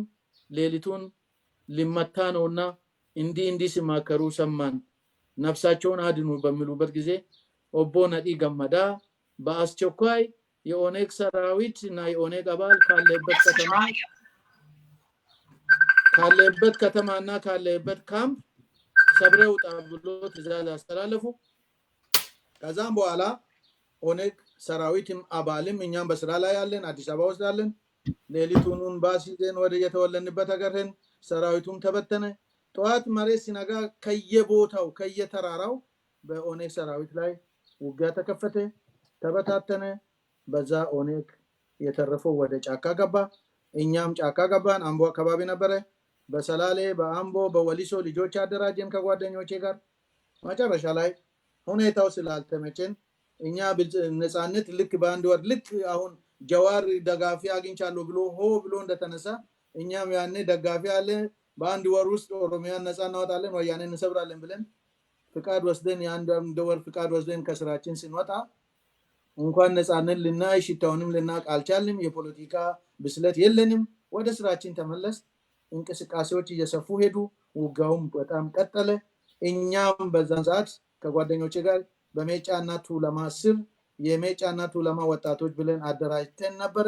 ሌሊቱን ሊመታ ነውና እንዲ ሲማከሩ ሰማን ነፍሳቸውን አድኑ በሚሉበት ጊዜ ኦቦ ነዲ ገመዳ በአስቸኳይ የኦኔግ ሰራዊት እና የኦኔግ አባል ካለበት ከተማና ካለበት ካምፕ ሰብረው ብሎ ትዕዛዝ አስተላለፉ ከዛም በኋላ ኦኔግ ሰራዊትም አባልም እኛም በስራ ላይ ያለን አዲስ አበባ ውስጥ ያለን ሌሊቱን ባሲዘን ወደ የተወለንበት ሀገርን ሰራዊቱም ተበተነ ጠዋት መሬት ሲነጋ ከየቦታው ከየተራራው በኦኔግ ሰራዊት ላይ ውጊያ ተከፈተ ተበታተነ በዛ ኦኔግ የተረፈው ወደ ጫካ ገባ እኛም ጫካ ገባን አምቦ አካባቢ ነበረ በሰላሌ በአምቦ በወሊሶ ልጆች አደራጀን ከጓደኞቼ ጋር መጨረሻ ላይ ሁኔታው ስላልተመቸን እኛ ነፃነት ልክ በአንድ ወር ልክ አሁን ጀዋር ደጋፊ አግኝቻለሁ ብሎ ብሎ እንደተነሳ እኛም ያኔ ደጋፊ አለ በአንድ ወር ውስጥ ኦሮሚያን ነፃ እናወጣለን ወያኔን እንሰብራለን ብለን ፍቃድ ወስደን የአንድ ወር ፍቃድ ወስደን ከስራችን ስንወጣ እንኳን ነፃነት ልናይ ሽታውንም ልናቅ አልቻልንም የፖለቲካ ብስለት የለንም ወደ ስራችን ተመለስ እንቅስቃሴዎች እየሰፉ ሄዱ ውጋውም በጣም ቀጠለ እኛም በዛን ሰዓት ከጓደኞቼ ጋር በሜጫና ቱለማ ስር የሜጫና ቱለማ ወጣቶች ብለን አደራጅተን ነበረ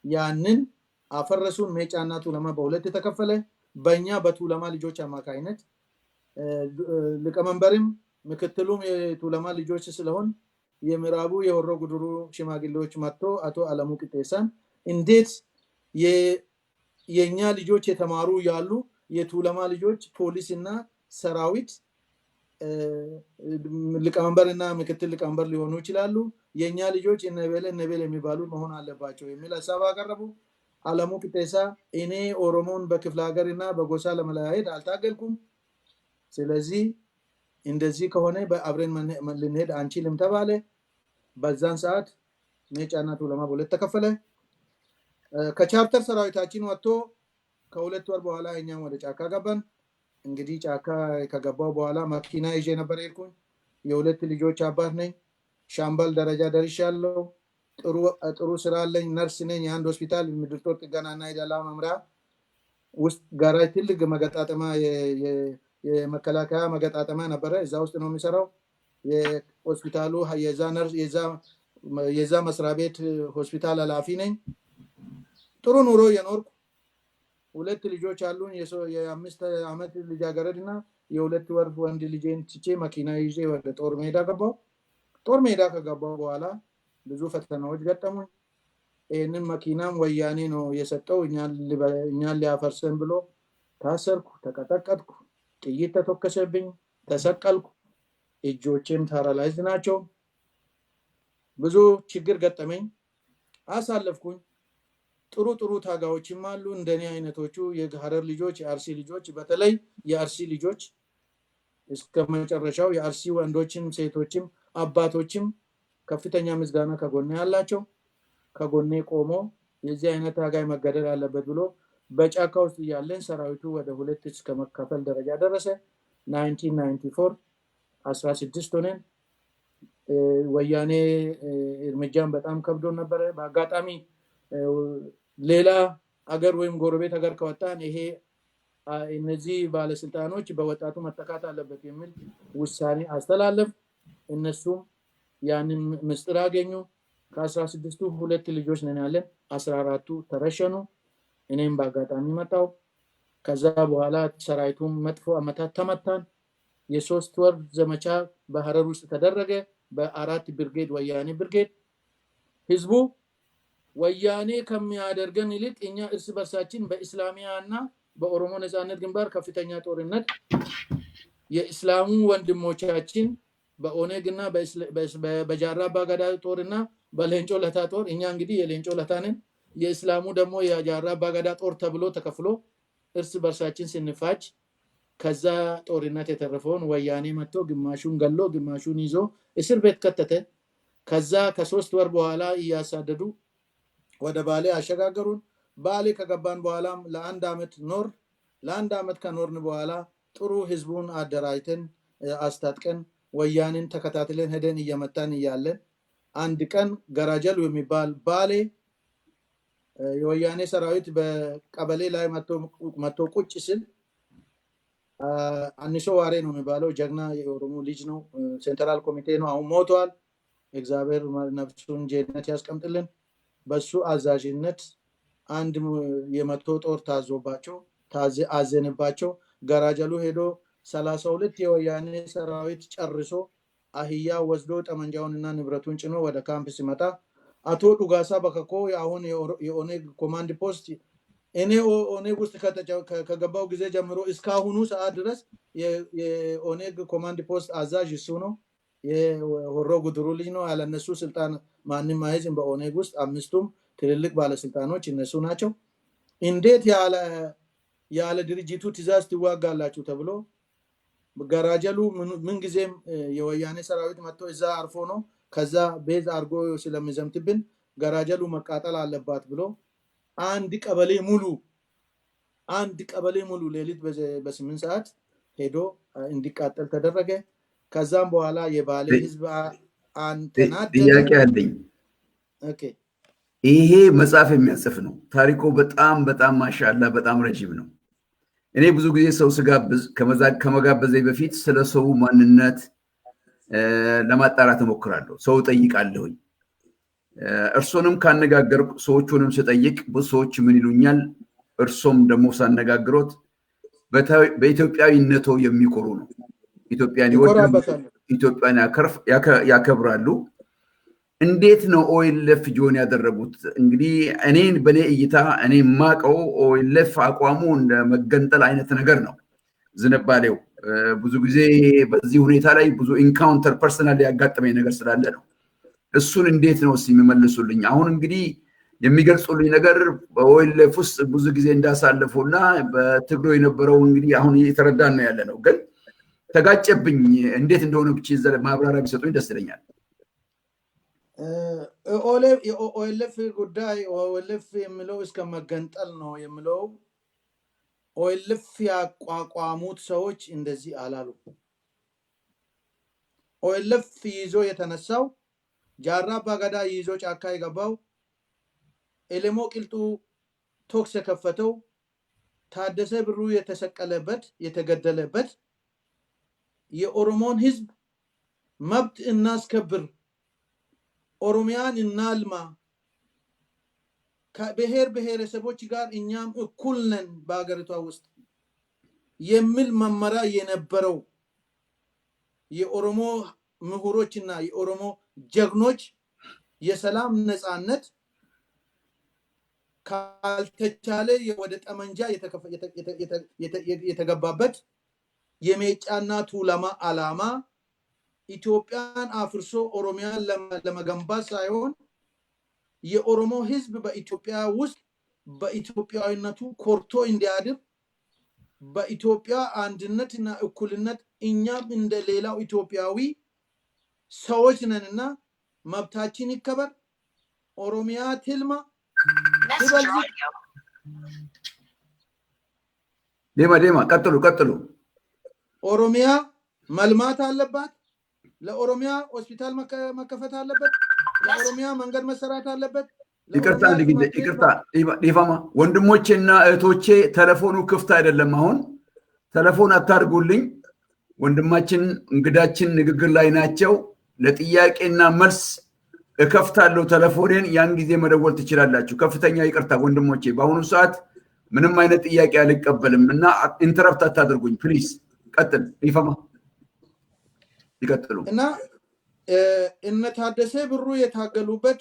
ያንን አፈረሱን ሜጫና ቱለማ በሁለት ተከፈለ በእኛ በቱለማ ልጆች አማካይነት ሊቀመንበርም ምክትሉም የቱለማ ልጆች ስለሆን የምዕራቡ የወሮ ጉድሩ ሽማግሌዎች መጥቶ አቶ አለሙ ቅጤሳን እንዴት የኛ ልጆች የተማሩ ያሉ የቱለማ ልጆች ፖሊስና ሰራዊት ሊቀመንበርና ምክትል ሊቀመንበር ሊሆኑ ይችላሉ የኛ ልጆች እነበለ የሚባሉ መሆን አለባቸው የሚል ሐሳብ አቀረቡ አለሙ ቅጤሳ እኔ ኦሮሞን በክፍለ ሀገርና በጎሳ ለመለያየት አልታገልኩም ስለዚህ እንደዚህ ከሆነ በአብረን ልንሄድ አንችልም ተባለ በዛን ሰዓት ሜጫና ቱለማ በሁለት ተከፈለ ከቻርተር ሰራዊታችን ወጥቶ ከሁለት ወር በኋላ እኛም ወደ ጫካ ገባን እንግዲህ ጫካ ከገባው በኋላ መኪና ይዤ ነበር የሄድኩኝ የሁለት ልጆች አባት ነኝ ሻምበል ደረጃ ደርሻለሁ ጥሩ ስራ አለኝ ነርስ ነኝ የአንድ ሆስፒታል ምድር ጦር ጥገናና የደላ መምሪያ ውስጥ ጋራጅ ትልቅ መገጣጠማ የመከላከያ መገጣጠማ ነበረ እዛ ውስጥ ነው የሚሰራው የሆስፒታሉ የዛ መስሪያ ቤት ሆስፒታል ኃላፊ ነኝ ጥሩ ኑሮ የኖርኩ ሁለት ልጆች አሉን። የ5 ዓመት ልጃገረድና የ2 ወር ወንድ ልጄን ትቼ መኪና ይዤ ወደ ጦር ሜዳ ገባሁ። ጦር ሜዳ ከገባሁ በኋላ ብዙ ፈተናዎች ገጠሙኝ። ይህንን መኪናም ወያኔ ነው የሰጠው እኛን ሊያፈርሰን ብሎ ታሰርኩ፣ ተቀጠቀጥኩ፣ ጥይት ተተኮሰብኝ፣ ተሰቀልኩ። እጆቼም ፓራላይዝድ ናቸው። ብዙ ችግር ገጠመኝ፣ አሳለፍኩኝ። ጥሩ ታጋዮችም አሉ እንደኔ አይነቶቹ የሀረር ልጆች፣ የአርሲ ልጆች፣ በተለይ የአርሲ ልጆች እስከ መጨረሻው የአርሲ ወንዶችም ሴቶችም አባቶችም ከፍተኛ ምስጋና ከጎኔ ያላቸው ከጎኔ ቆሞ የዚህ አይነት ታጋይ መገደል አለበት ብሎ በጫካ ውስጥ እያለን ሰራዊቱ ወደ 2 እስከ መከፈል ደረጃ ደረሰ። 1994 16 ሆነን ወያኔ እርምጃን በጣም ከብዶ ነበረ። በአጋጣሚ ሌላ አገር ወይም ጎረቤት ሀገር ከወጣን ይሄ እነዚህ ባለስልጣኖች በወጣቱ መተካት አለበት የሚል ውሳኔ አስተላለፍ። እነሱም ያንን ምስጢር አገኙ። ከ16ቱ 2 ልጆች ነን ያለን፣ 14ቱ ተረሸኑ። እኔም በአጋጣሚ መጣው። ከዛ በኋላ ሰራዊቱም መጥፎ አመታት ተመታን። የ3 ወር ዘመቻ በሀረር ውስጥ ተደረገ። በ4 ብርጌድ ወያኔ ብርጌድ ህዝቡ ወያኔ ከሚያደርገን ይልቅ እኛ እርስ በርሳችን በእስላሚያና በኦሮሞ ነፃነት ግንባር ከፍተኛ ጦርነት የእስላሙ ወንድሞቻችን በኦነግና በጃራ አባገዳ ጦርና በሌንጮ ለታ ጦር፣ እኛ እንግዲህ የሌንጮ ለታንን የእስላሙ ደግሞ የጃራ አባገዳ ጦር ተብሎ ተከፍሎ እርስ በርሳችን ስንፋጅ ከዛ ጦርነት የተረፈውን ወያኔ መጥቶ ግማሹን ገሎ ግማሹን ይዞ እስር ቤት ከተተ። ከዛ ከ3 ወር በኋላ እያሳደዱ ወደ ባሌ አሸጋገሩን። ባሌ ከገባን በኋላም ለ1 ዓመት ለ1 ዓመት ከኖርን በኋላ ጥሩ ህዝቡን አደራጅተን አስታጥቀን ወያኔን ተከታትለን ሄደን እየመታን እያለን አንድ ቀን ገራጀሉ የሚባል ባሌ የወያኔ ሰራዊት በቀበሌ ላይ መጥቶ ቁጭ ሲል አንሶ ዋሬ ነው የሚባለው ጀግና የኦሮሞ ልጅ ነው። ሴንትራል ኮሚቴ ነው፣ አሁን ሞቷል። እግዚአብሔር ነፍሱን ጀነት ያስቀምጥልን። በሱ አዛዥነት አንድ የመቶ ጦር ታዞባቸው አዘንባቸው ገራጀሉ ሄዶ 32 የወያኔ ሰራዊት ጨርሶ አህያ ወስዶ ጠመንጃውንና ንብረቱን ጭኖ ወደ ካምፕ ሲመጣ አቶ ዱጋሳ በከኮ አሁን የኦኔግ ኮማንድ ፖስት እኔ ኦኔግ ውስጥ ከገባው ጊዜ ጀምሮ እስካሁኑ ሰዓት ድረስ የኦኔግ ኮማንድ ፖስት አዛዥ እሱ ነው። የሆሮ ጉድሩ ልጅ ነው። ያለነሱ ስልጣን ማንም አይዝም። በኦኔግ ውስጥ 5ቱም ትልልቅ ባለስልጣኖች እነሱ ናቸው። እንዴት ያለ ድርጅቱ ትእዛዝ ትዋጋላችሁ ተብሎ ገራጀሉ ምንጊዜም የወያኔ ሰራዊት መጥቶ እዛ አርፎ ነው ከዛ ቤዝ አርጎ ስለሚዘምትብን ገራጀሉ መቃጠል አለባት ብሎ አንድ ቀበሌ ሙሉ ሌሊት በ8 ሰዓት ሄዶ እንዲቃጠል ተደረገ። ከዛም በኋላ የባሌ ህዝብ ጥያቄ አለኝ። ይሄ መጽሐፍ የሚያጽፍ ነው። ታሪኮ በጣም ማሻአላ በጣም ረጅም ነው። እኔ ብዙ ጊዜ ሰው ስጋብዝ ከመጋበዘኝ በፊት ስለ ሰው ማንነት ለማጣራት እሞክራለሁ። ሰው ጠይቃለሁኝ። እርሶንም ካነጋገርኩ ሰዎቹንም ስጠይቅ ብዙ ሰዎች ምን ይሉኛል፣ እርሶም ደግሞ ሳነጋግሮት በኢትዮጵያዊነቶ የሚኮሩ ነው። ኢትዮጵያን ይወዳሉ፣ ኢትዮጵያን ያከብራሉ። እንዴት ነው ኦኤልኤፍ ጆን ያደረጉት? እንግዲህ በኔ እይታ እኔ የማውቀው ኦኤልኤፍ አቋሙ እንደ መገንጠል አይነት ነገር ነው ዝንባሌው። ብዙ ጊዜ በዚህ ሁኔታ ላይ ብዙ ኢንካውንተር ፐርሰናል ያጋጠመኝ ነገር ስላለ ነው። እሱን እንዴት ነው የሚመልሱልኝ? አሁን እንግዲህ የሚገልጹልኝ ነገር በኦኤልኤፍ ውስጥ ብዙ ጊዜ እንዳሳለፉና በትግሮ የነበረው እንግዲህ አሁን እየተረዳን ነው ያለ ነው። ግን ተጋጨብኝ። እንዴት እንደሆነ ብቻ ማብራሪያ ቢሰጡኝ ደስ ይለኛል። ኦኤልኤፍ ጉዳይ ኦኤልኤፍ የሚለው እስከ መገንጠል ነው የሚለው። ኦኤልኤፍ ያቋቋሙት ሰዎች እንደዚህ አላሉ። ኦኤልኤፍ ይዞ የተነሳው ጃራ አባገዳ ይዞ ጫካ የገባው ኤሌሞ ቅልጡ ቶክስ የከፈተው ታደሰ ብሩ የተገደለበት የኦሮሞን ህዝብ መብት እናስከብር፣ ኦሮሚያን እናልማ፣ ከብሔር ብሔረሰቦች ጋር እኛም እኩል ነን በአገሪቷ ውስጥ የሚል መመሪያ የነበረው የኦሮሞ ምሁሮችና የኦሮሞ ጀግኖች የሰላም ነፃነት ካልተቻለ ወደ ጠመንጃ የተገባበት የሜጫና ቱለማ ዓላማ ኢትዮጵያን አፍርሶ ኦሮሚያን ለመገንባት ሳይሆን የኦሮሞ ህዝብ በኢትዮጵያ ውስጥ በኢትዮጵያዊነቱ ኮርቶ እንዲያድር በኢትዮጵያ አንድነትና እኩልነት እኛም እንደ ሌላው ኢትዮጵያዊ ሰዎች ነንና መብታችን ይከበር ኦሮሚያ ትልማ ዴማ ቀጥሉ ኦሮሚያ መልማት አለባት ለኦሮሚያ ሆስፒታል መከፈት አለበት ለኦሮሚያ መንገድ መሰራት አለበት ይቅርታ ዲፋማ ወንድሞቼና እህቶቼ ቴሌፎኑ ክፍት አይደለም አሁን ቴሌፎን አታርጉልኝ ወንድማችን እንግዳችን ንግግር ላይ ናቸው ለጥያቄና መልስ እከፍታለሁ ቴሌፎኔን ያን ጊዜ መደወል ትችላላችሁ ከፍተኛ ይቅርታ ወንድሞቼ በአሁኑ ሰዓት ምንም አይነት ጥያቄ አልቀበልም እና ኢንተረፕት አታድርጉኝ ፕሊዝ ቀጥል ዲፋማ ይቀጥሉ እና እነ ታደሰ ብሩ የታገሉበት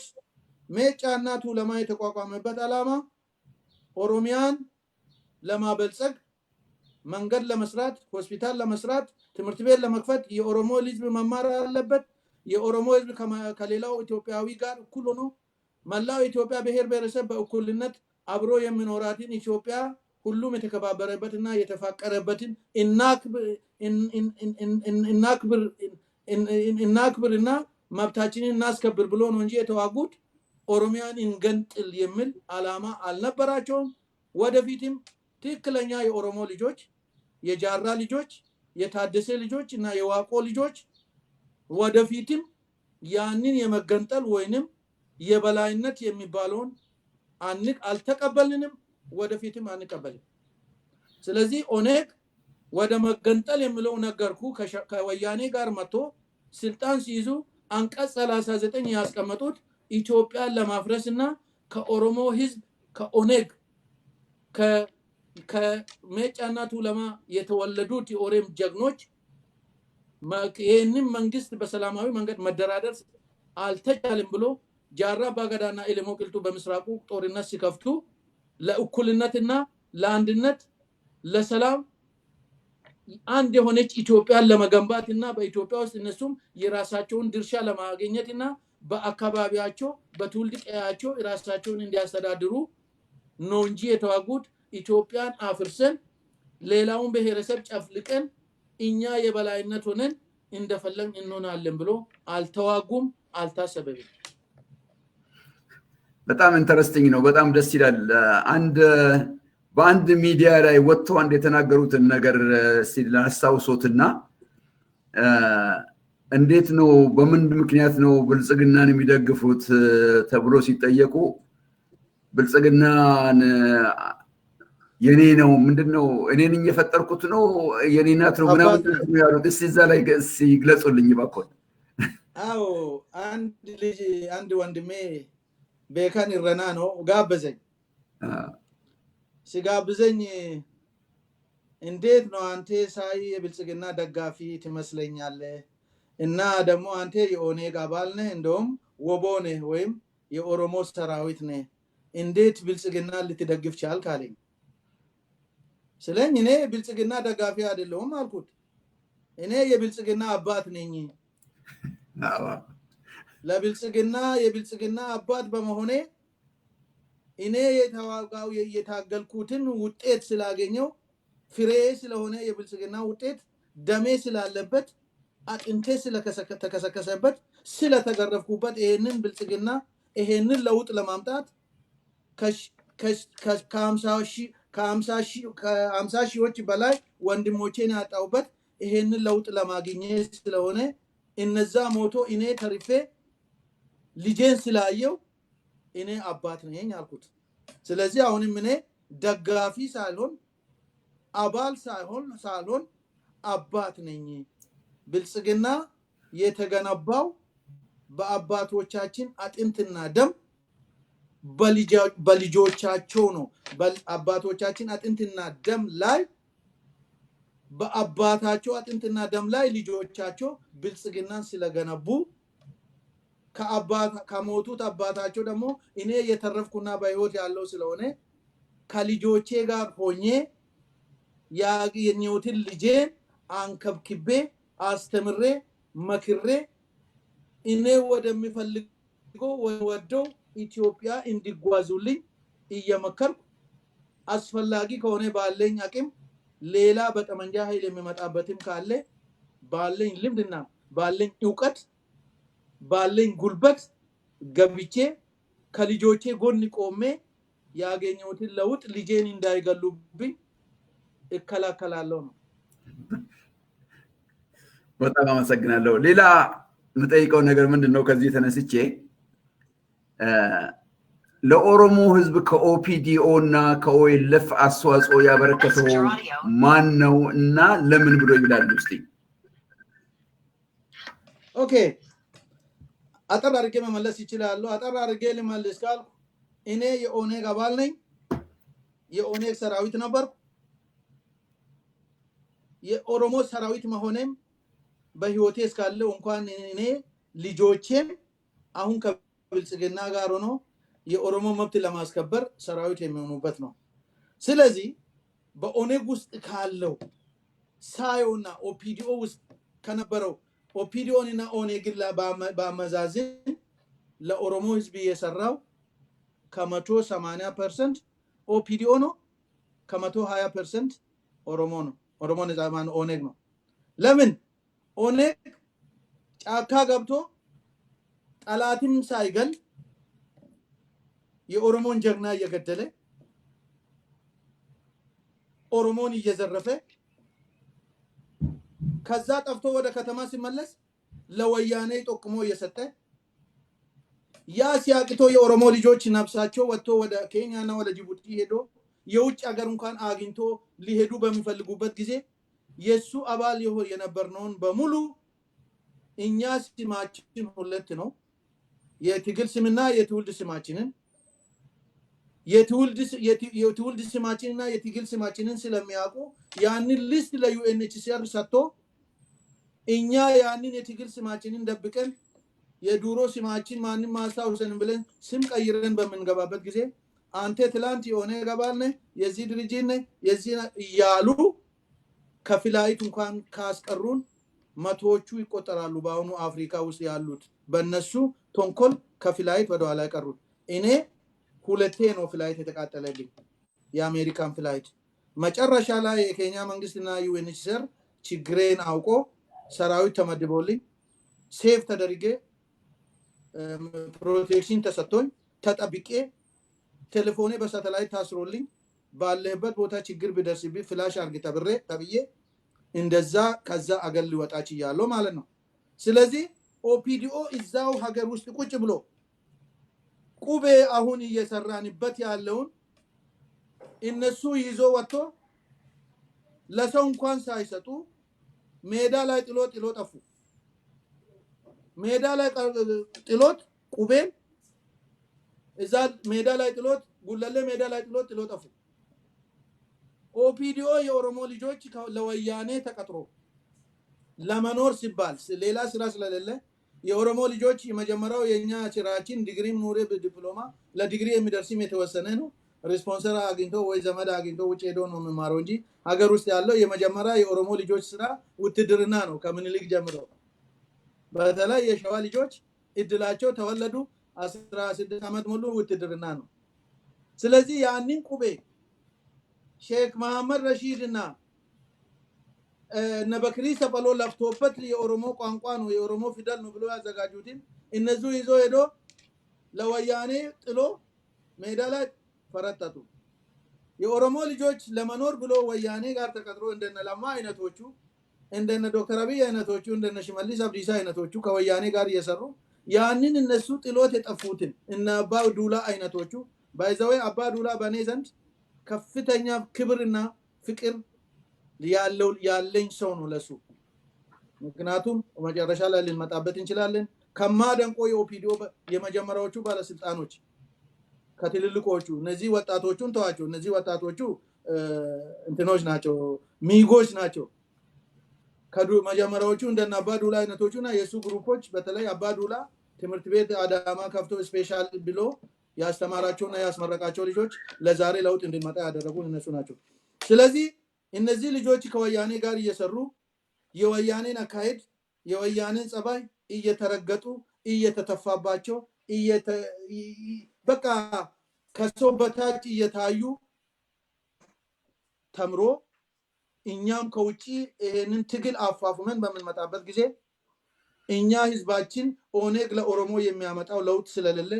ሜጫና ቱለማ የተቋቋመበት ዓላማ ኦሮሚያን ለማበልጸግ መንገድ ለመስራት ሆስፒታል ለመስራት ትምህርት ቤት ለመክፈት የኦሮሞ ህዝብ መማር አለበት የኦሮሞ ህዝብ ከሌላው ኢትዮጵያዊ ጋር እኩል ሆኖ መላው ኢትዮጵያ ብሔር ብሔረሰብ በእኩልነት አብሮ የሚኖራትን ኢትዮጵያ ሁሉም የተከባበረበትና የተፋቀረበትን እናክብርና መብታችንን እናስከብር ብሎ ነው እንጂ የተዋጉት ኦሮሚያን እንገንጥል የሚል ዓላማ አልነበራቸውም ወደፊትም ትክክለኛ የኦሮሞ ልጆች የጃራ ልጆች የታደሰ ልጆች እና የዋቆ ልጆች ወደፊትም ያንን የመገንጠል ወይንም የበላይነት የሚባለውን አልተቀበልንም ወደፊትም አንቀበልም ስለዚህ ኦነግ ወደ መገንጠል የሚለው ነገርኩ ከወያኔ ጋር መጥቶ ስልጣን ሲይዙ አንቀጽ 39 ያስቀመጡት ኢትዮጵያን ለማፍረስና ከኦሮሞ ህዝብ ከኦነግ ከሜጫና ቱለማ የተወለዱት የኦሮሞ ጀግኖች ይህንን መንግስት በሰላማዊ መንገድ መደራደር አልተቻለም ብሎ ጃራ ባገዳና ኢለሞ ቅልጡ በምስራቁ ጦርነት ሲከፍቱ ለእኩልነትና ለአንድነት ለሰላም አንድ የሆነች ኢትዮጵያን ለመገንባትና በኢትዮጵያ ውስጥ እነሱም የራሳቸውን ድርሻ ለማግኘትና በአካባቢያቸው በትውልድ ቀያቸው ራሳቸውን እንዲያስተዳድሩ ነው እንጂ የተዋጉት ኢትዮጵያን አፍርሰን ሌላውን ብሔረሰብ ጨፍልቀን እኛ የበላይነት ሆነን እንደፈለግን እንሆናለን ብሎ አልተዋጉም አልታሰበም በጣም ኢንተረስቲንግ ነው በጣም ደስ ይላል በአንድ ሚዲያ ላይ ወጥተው አንድ የተናገሩትን ነገር ሲላስታውሶትና እንዴት ነው በምን ምክንያት ነው ብልጽግናን የሚደግፉት ተብሎ ሲጠየቁ ብልጽግናን የኔ ነው ምንድነው እኔን እየፈጠርኩት ነው የኔ ናት ነው ምናምን ያሉት እዛ ላይ ሲግለጹልኝ ባኮን አዎ አንድ ወንድሜ በካን ይረና ነው ጋበዘኝ ሲጋብዘኝ እንዴት ነው አንተ ሳይ የብልጽግና ደጋፊ ትመስለኛለህ እና ደግሞ አንተ የኦኔግ አባል ነህ እንደውም ወቦ ነህ ወይም የኦሮሞ ሰራዊት ነህ እንዴት ብልጽግና ልትደግፍ ቻልክ አለኝ ስለኝ እኔ ብልጽግና ደጋፊ አይደለሁም አልኩት እኔ የብልጽግና አባት ነኝ ለብልጽግና የብልጽግና አባት በመሆኔ እኔ የተዋጋው የታገልኩትን ውጤት ስላገኘው ፍሬ ስለሆነ የብልጽግና ውጤት ደሜ ስላለበት አጥንቴ ስለተከሰከሰበት ስለተገረፍኩበት ይሄንን ብልጽግና ይሄንን ለውጥ ለማምጣት ከ50 ሺዎች በላይ ወንድሞቼን ያጣውበት ይሄንን ለውጥ ለማግኘት ስለሆነ እነዛ ሞቶ እኔ ተርፌ ልጄን ስላየው እኔ አባት ነኝ አልኩት ስለዚህ አሁንም እኔ ደጋፊ ሳልሆን አባል ሳልሆን አባት ነኝ ብልጽግና የተገነባው በአባቶቻችን አጥንትና ደም በልጆቻቸው ነው አባቶቻችን አጥንትና ደም ላይ በአባታቸው አጥንትና ደም ላይ ልጆቻቸው ብልጽግናን ስለገነቡ ከሞቱት አባታቸው ደግሞ እኔ የተረፍኩና በህይወት ያለው ስለሆነ ከልጆቼ ጋር ሆኜ ያገኘሁትን ልጄን አንከብክቤ አስተምሬ መክሬ እኔ ወደሚፈልገው ወደው ኢትዮጵያ እንዲጓዙልኝ እየመከርኩ አስፈላጊ ከሆነ ባለኝ አቅም ሌላ በጠመንጃ ኃይል የሚመጣበትም ካለ ባለኝ ልምድና ባለኝ ዕውቀት ባለኝ ጉልበት ገብቼ ከልጆቼ ጎን ቆሜ ያገኘሁትን ለውጥ ልጄን እንዳይገሉብኝ እከላከላለሁ ነው። በጣም አመሰግናለሁ። ሌላ የምጠይቀው ነገር ምንድነው? ከዚህ ተነስቼ ለኦሮሞ ህዝብ ከኦፒዲኦ እና ከኦኤልኤፍ አስተዋጽኦ ያበረከተው ማን ነው እና ለምን ብሎ ይላል እስቲ? ኦኬ አጠር አድርጌ መመለስ ይችላል። አጠር አድርጌ ልመልስ ካልኩ እኔ የኦኔግ አባል ነኝ። የኦኔግ ሰራዊት ነበር። የኦሮሞ ሰራዊት መሆኔም በህይወቴ እስካለው እንኳን እኔ ልጆቼም አሁን ከብልጽግና ጋር ሆኖ የኦሮሞ መብት ለማስከበር ሰራዊት የሚሆኑበት ነው። ስለዚህ በኦኔግ ውስጥ ካለው ሳዮና ኦፒዲኦ ውስጥ ከነበረው ኦፒዲኦንና ኦኔግን በአመዛዝን ለኦሮሞ ህዝብ የሰራው ከ180% ኦፒዲኦ ነው፣ ከ120% ኦሮሞ ነው። ኦሮሞ ነፃማን ኦኔግ ነው። ለምን ኦኔግ ጫካ ገብቶ ጠላትም ሳይገል የኦሮሞን ጀግና እየገደለ ኦሮሞን እየዘረፈ ከዛ ጠፍቶ ወደ ከተማ ሲመለስ ለወያኔ ጠቁሞ እየሰጠ ያ ሲያቅቶ የኦሮሞ ልጆች ነፍሳቸው ወጥቶ ወደ ኬንያና ወደ ጅቡቲ ሄዶ የውጭ ሀገር እንኳን አግኝቶ ሊሄዱ በሚፈልጉበት ጊዜ የሱ አባል የነበርነውን በሙሉ እኛ ስማችን ሁለት ነው። የትግል ስምና የትውልድ ስማችንን የትውልድ ስማችንና የትግል ስማችንን ስለሚያውቁ ያንን ሊስት ለዩኤንኤችሲአር ሰጥቶ እኛ ያንን የትግል ስማችንን ደብቀን የዱሮ ስማችን ማንም ማስታወሰን ብለን ስም ቀይረን በመንገባበት ጊዜ አንተ ትላንት የኦኔግ አባል ነህ፣ የዚህ ድርጅት ነህ፣ የዚህ እያሉ ከፍላይት እንኳን ካስቀሩን መቶዎቹ ይቆጠራሉ። በአሁኑ አፍሪካ ውስጥ ያሉት በእነሱ ተንኮል ከፍላይት ወደ ኋላ ቀሩት። እኔ ሁለቴ ነው ፍላይት የተቃጠለልኝ፣ የአሜሪካን ፍላይት። መጨረሻ ላይ የኬንያ መንግስትና ዩኤንኤችሲአር ችግሬን አውቆ ሰራዊት ተመድቦልኝ ሴፍ ተደርጌ ፕሮቴክሽን ተሰጥቶኝ ተጠብቄ ቴሌፎኔ በሳተላይት ታስሮልኝ ባለበት ቦታ ችግር ቢደርስብኝ ፍላሽ አርግ ተብዬ እንደዛ ከዛ አገር ሊወጣች ይያለው ማለት ነው። ስለዚህ ኦፒዲኦ እዛው ሀገር ውስጥ ቁጭ ብሎ ቁቤ አሁን እየሰራንበት ያለውን እነሱ ይዞ ወጥቶ ለሰው እንኳን ሳይሰጡ ሜዳ ላይ ጥሎ ጠፉ። ሜዳ ላይ ጥሎት ቁቤን እዛ ሜዳ ላይ ጥሎት ጉለሌ ሜዳ ላይ ጥሎ ጠፉ። ኦፒዲኦ የኦሮሞ ልጆች ለወያኔ ተቀጥሮ ለመኖር ሲባል ሌላ ስራ ስለሌለ የኦሮሞ ልጆች የመጀመሪያው የኛ ስራችን ዲግሪም ኑሬ ዲፕሎማ ለዲግሪ የሚደርስም የተወሰነ ነው። ሪስፖንሰር አግኝቶ ወይ ዘመድ አግኝቶ ውጭ ሄዶ ነው የሚማረው እንጂ ሀገር ውስጥ ያለው የመጀመሪያ የኦሮሞ ልጆች ስራ ውትድርና ነው። ከምኒልክ ጀምሮ በተለይ የሸዋ ልጆች እድላቸው ተወለዱ 16 ዓመት ሙሉ ውትድርና ነው። ስለዚህ ያንን ቁቤ ሼክ መሐመድ ረሺድና ነበክሪ ሰፈሎ ለፍቶበት የኦሮሞ ቋንቋ ነው የኦሮሞ ፊደል ነው ብሎ ያዘጋጁትን እነሱ ይዞ ሄዶ ለወያኔ ጥሎ ሜዳ ላይ ፈረጠጡ። የኦሮሞ ልጆች ለመኖር ብሎ ወያኔ ጋር ተቀጥሮ እንደነ ለማ አይነቶቹ እንደነ ዶክተር አብይ አይነቶቹ እንደነ ሽመልስ አብዲሳ አይነቶቹ ከወያኔ ጋር እየሰሩ ያንን እነሱ ጥሎት የጠፉትን እነ አባ ዱላ አይነቶቹ ባይዘው አባ ዱላ በኔ ዘንድ ከፍተኛ ክብርና ፍቅር ያለኝ ሰው ነው ለሱ። ምክንያቱም መጨረሻ ላይ ልንመጣበት እንችላለን። ከማደንቆ የኦፒዲኦ የመጀመሪያዎቹ ባለስልጣኖች ከትልልቆቹ እነዚህ ወጣቶቹን ተዋቸው እነዚህ ወጣቶቹ እንትኖች ናቸው ሚጎች ናቸው መጀመሪያዎቹ እንደና አባዱላ አይነቶቹና የሱ ግሩፖች በተለይ አባዱላ ትምህርት ቤት አዳማ ከፍቶ ስፔሻል ብሎ ያስተማራቸውና ያስመረቃቸው ልጆች ለዛሬ ለውጥ እንዲመጣ ያደረጉ እነሱ ናቸው ስለዚህ እነዚህ ልጆች ከወያኔ ጋር እየሰሩ የወያኔን አካሄድ የወያኔን ጸባይ እየተረገጡ እየተተፋባቸው በቃ ከሰው በታች እየታዩ ተምሮ እኛም ከውጪ ይሄንን ትግል አፋፍመን በመንመጣበት ጊዜ እኛ ህዝባችን ኦኔግ ለኦሮሞ የሚያመጣው ለውጥ ስለሌለ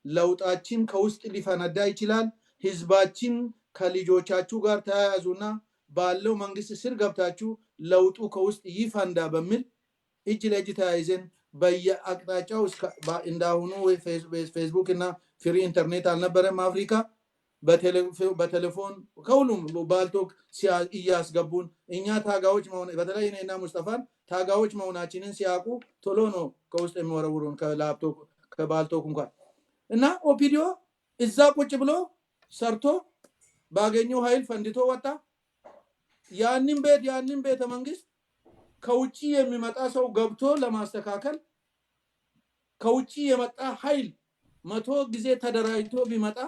ለውጣችን ከውስጥ ሊፈነዳ ይችላል ህዝባችን ከልጆቻችሁ ጋር ተያያዙና ባለው መንግስት ስር ገብታችሁ ለውጡ ከውስጥ ይፈንዳ በሚል እጅ ለእጅ ተያይዘን በየአቅጣጫው እንዳሁኑ ፌስቡክ እና ፍሪ ኢንተርኔት አልነበረም አፍሪካ በቴሌፎን ከሁሉም ባልቶክ እያስገቡን እኛ ታጋዎች መሆን በተለይ እኔና ሙስጠፋን ታጋዎች መሆናችንን ሲያውቁ ቶሎ ነው ከውስጥ የሚወረውሩን ከላፕቶፕ ከባልቶክ እንኳን እና ኦፒዲዮ እዛ ቁጭ ብሎ ሰርቶ ባገኘው ኃይል ፈንድቶ ወጣ ያንን ቤተ መንግስት ከውጪ የሚመጣ ሰው ገብቶ ለማስተካከል ከውጪ የመጣ ኃይል 100 ጊዜ ተደራጅቶ ቢመጣ